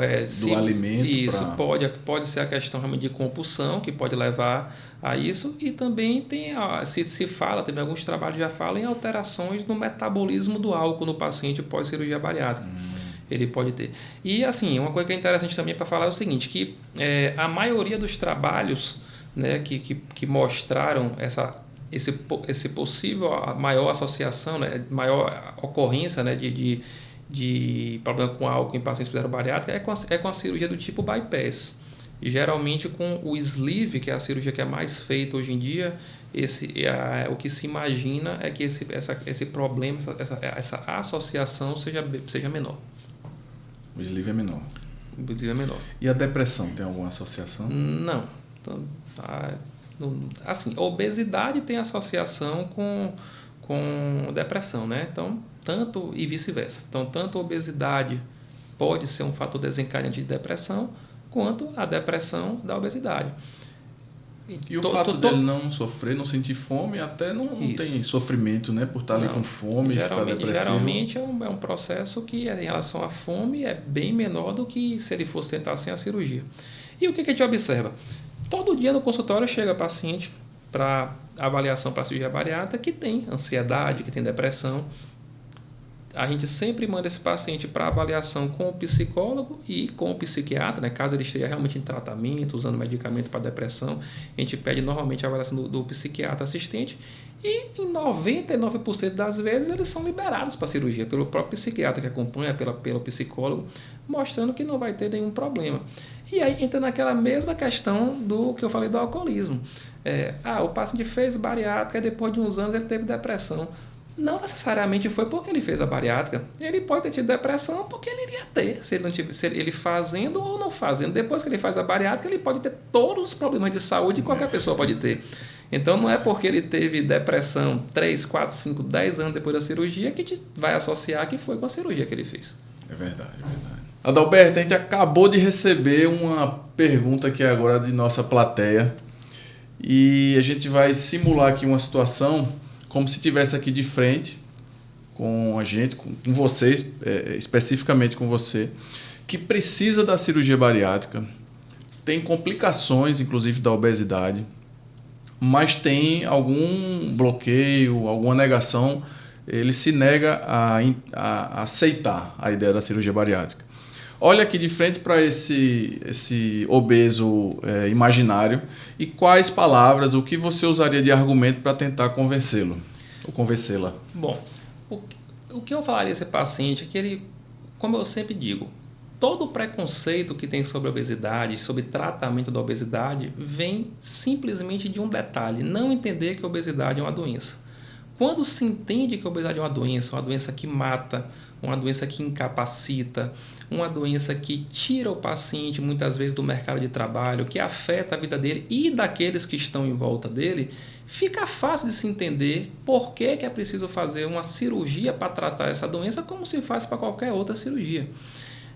alimento. Isso, pode ser a questão realmente de compulsão, que pode levar a isso, e também tem, se fala, também alguns trabalhos já falam em alterações no metabolismo do álcool no paciente pós-cirurgia bariátrica. ele pode ter. E assim, uma coisa que é interessante também para falar é o seguinte, que a maioria dos trabalhos, né, que mostraram esse possível maior associação, né, maior ocorrência, né, de problema com álcool em pacientes que fizeram bariátrica é com a cirurgia do tipo bypass. E geralmente com o sleeve, que é a cirurgia que é mais feita hoje em dia, o que se imagina é que esse problema, essa associação seja menor. O sleeve é menor. O sleeve é menor. E a depressão, tem alguma associação? Não. Então, assim, a obesidade tem associação com depressão, né? Então, tanto e vice-versa. Então, tanto a obesidade pode ser um fator desencadeante de depressão, quanto a depressão da obesidade. E o fato dele não sofrer, não sentir fome, até não tem sofrimento, né? Por estar ali com fome e ficar depressivo. Geralmente é um processo que, em relação à fome, é bem menor do que se ele fosse tentar sem a cirurgia. E o que a gente observa? Todo dia no consultório chega paciente para avaliação para cirurgia bariátrica que tem ansiedade, que tem depressão. A gente sempre manda esse paciente para avaliação com o psicólogo e com o psiquiatra, né? Caso ele esteja realmente em tratamento, usando medicamento para depressão, a gente pede normalmente a avaliação do psiquiatra assistente e em 99% das vezes eles são liberados para cirurgia pelo próprio psiquiatra que acompanha, pelo psicólogo, mostrando que não vai ter nenhum problema. E aí entra naquela mesma questão do que eu falei do alcoolismo. O paciente fez bariátrica e depois de uns anos ele teve depressão. Não necessariamente foi porque ele fez a bariátrica. Ele pode ter tido depressão porque ele iria ter, se ele fazendo ou não fazendo. Depois que ele faz a bariátrica, ele pode ter todos os problemas de saúde que qualquer pessoa pode ter. Então, não é porque ele teve depressão 3, 4, 5, 10 anos depois da cirurgia que a gente vai associar que foi com a cirurgia que ele fez. É verdade, é verdade. Adalberto, a gente acabou de receber uma pergunta aqui agora de nossa plateia e a gente vai simular aqui uma situação como se estivesse aqui de frente com a gente, com vocês, especificamente com você, que precisa da cirurgia bariátrica, tem complicações, inclusive da obesidade, mas tem algum bloqueio, alguma negação, ele se nega a aceitar a ideia da cirurgia bariátrica. Olha aqui de frente para esse obeso imaginário e quais palavras, o que você usaria de argumento para tentar convencê-lo ou convencê-la? Bom, o que eu falaria a esse paciente é que ele, como eu sempre digo, todo o preconceito que tem sobre a obesidade, sobre tratamento da obesidade, vem simplesmente de um detalhe, não entender que a obesidade é uma doença. Quando se entende que a obesidade é uma doença que mata, uma doença que incapacita, uma doença que tira o paciente muitas vezes do mercado de trabalho, que afeta a vida dele e daqueles que estão em volta dele, fica fácil de se entender por que é preciso fazer uma cirurgia para tratar essa doença como se faz para qualquer outra cirurgia.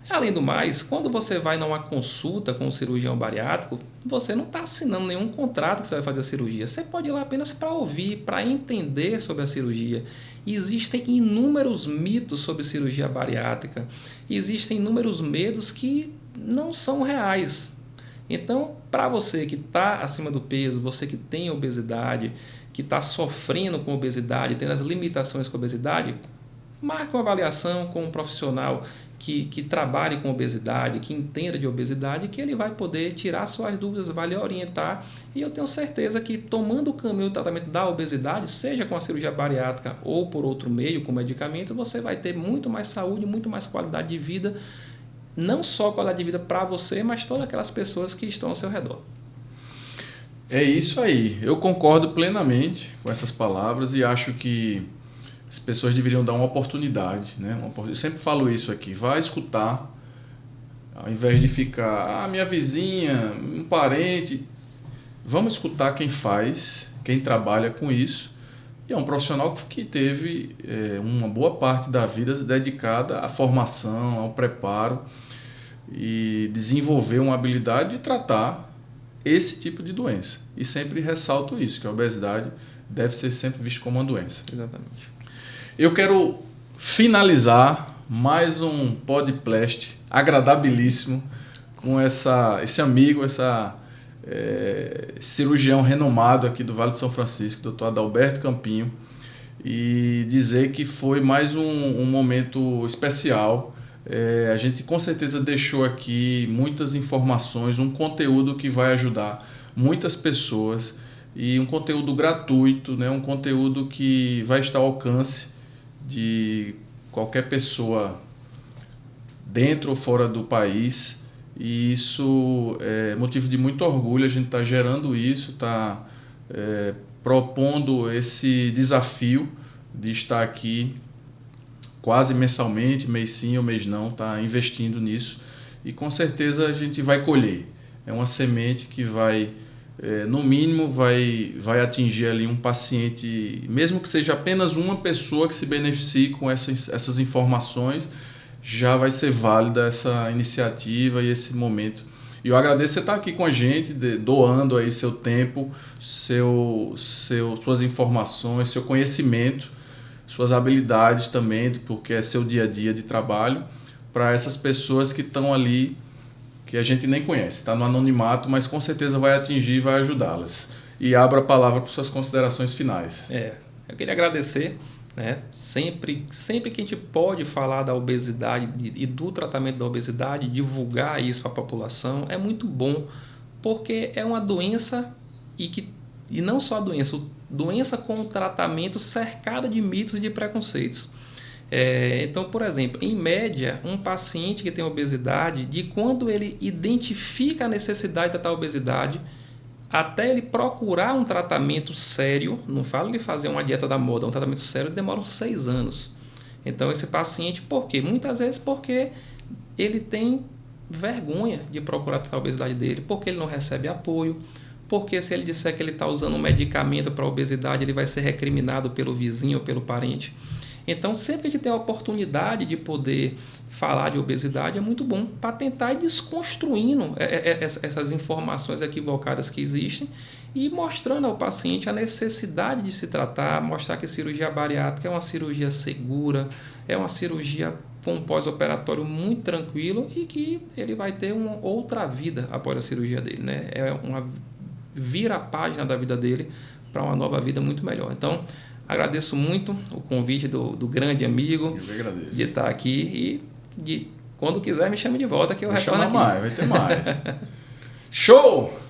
Além do mais, quando você vai numa consulta com um cirurgião bariátrico, você não está assinando nenhum contrato que você vai fazer a cirurgia. Você pode ir lá apenas para ouvir, para entender sobre a cirurgia. Existem inúmeros mitos sobre cirurgia bariátrica. Existem inúmeros medos que não são reais. Então, para você que está acima do peso, você que tem obesidade, que está sofrendo com obesidade, tendo as limitações com obesidade, marque uma avaliação com um profissional que trabalhe com obesidade, que entenda de obesidade, que ele vai poder tirar suas dúvidas, vai lhe orientar. E eu tenho certeza que tomando o caminho do tratamento da obesidade, seja com a cirurgia bariátrica ou por outro meio, com medicamento, você vai ter muito mais saúde, muito mais qualidade de vida, não só qualidade de vida para você, mas todas aquelas pessoas que estão ao seu redor. É isso aí. Eu concordo plenamente com essas palavras e acho que as pessoas deveriam dar uma oportunidade, né? Eu sempre falo isso aqui, vai escutar, ao invés de ficar, minha vizinha, um parente, vamos escutar quem faz, quem trabalha com isso, e é um profissional que teve uma boa parte da vida dedicada à formação, ao preparo, e desenvolver uma habilidade de tratar esse tipo de doença. E sempre ressalto isso, que a obesidade deve ser sempre vista como uma doença. Exatamente. Eu quero finalizar mais um podcast agradabilíssimo com esse amigo, cirurgião renomado aqui do Vale de São Francisco, Dr. Adalberto Campinho, e dizer que foi mais um momento especial A gente com certeza deixou aqui muitas informações, um conteúdo que vai ajudar muitas pessoas e um conteúdo gratuito, né? Um conteúdo que vai estar ao alcance de qualquer pessoa dentro ou fora do país, e isso é motivo de muito orgulho. A gente está gerando isso, está propondo esse desafio de estar aqui quase mensalmente, mês sim ou mês não, está investindo nisso, e com certeza a gente vai colher. É uma semente que vai, no mínimo, vai atingir ali um paciente, mesmo que seja apenas uma pessoa que se beneficie com essas informações, já vai ser válida essa iniciativa e esse momento. E eu agradeço você estar aqui com a gente, doando aí seu tempo, suas informações, seu conhecimento, suas habilidades também, porque é seu dia a dia de trabalho, para essas pessoas que estão ali, que a gente nem conhece, está no anonimato, mas com certeza vai atingir e vai ajudá-las. E abro a palavra para suas considerações finais. Eu queria agradecer, né? Sempre que a gente pode falar da obesidade e do tratamento da obesidade, divulgar isso para a população, é muito bom, porque é uma doença e não só a doença com tratamento cercada de mitos e de preconceitos. Então, por exemplo, em média, um paciente que tem obesidade, de quando ele identifica a necessidade de tratar a obesidade, até ele procurar um tratamento sério, não falo de fazer uma dieta da moda, um tratamento sério, demora uns 6 anos. Então, esse paciente, por quê? Muitas vezes porque ele tem vergonha de procurar tratar a obesidade dele, porque ele não recebe apoio, porque se ele disser que ele está usando um medicamento para a obesidade, ele vai ser recriminado pelo vizinho ou pelo parente. Então, sempre que a gente tem a oportunidade de poder falar de obesidade, é muito bom para tentar ir desconstruindo essas informações equivocadas que existem e mostrando ao paciente a necessidade de se tratar, mostrar que a cirurgia bariátrica é uma cirurgia segura, é uma cirurgia com um pós-operatório muito tranquilo e que ele vai ter uma outra vida após a cirurgia dele, né? Vira a página da vida dele para uma nova vida muito melhor. Então, agradeço muito o convite do grande amigo de estar aqui e quando quiser me chame de volta que eu retorno aqui. Vai ter mais. Show!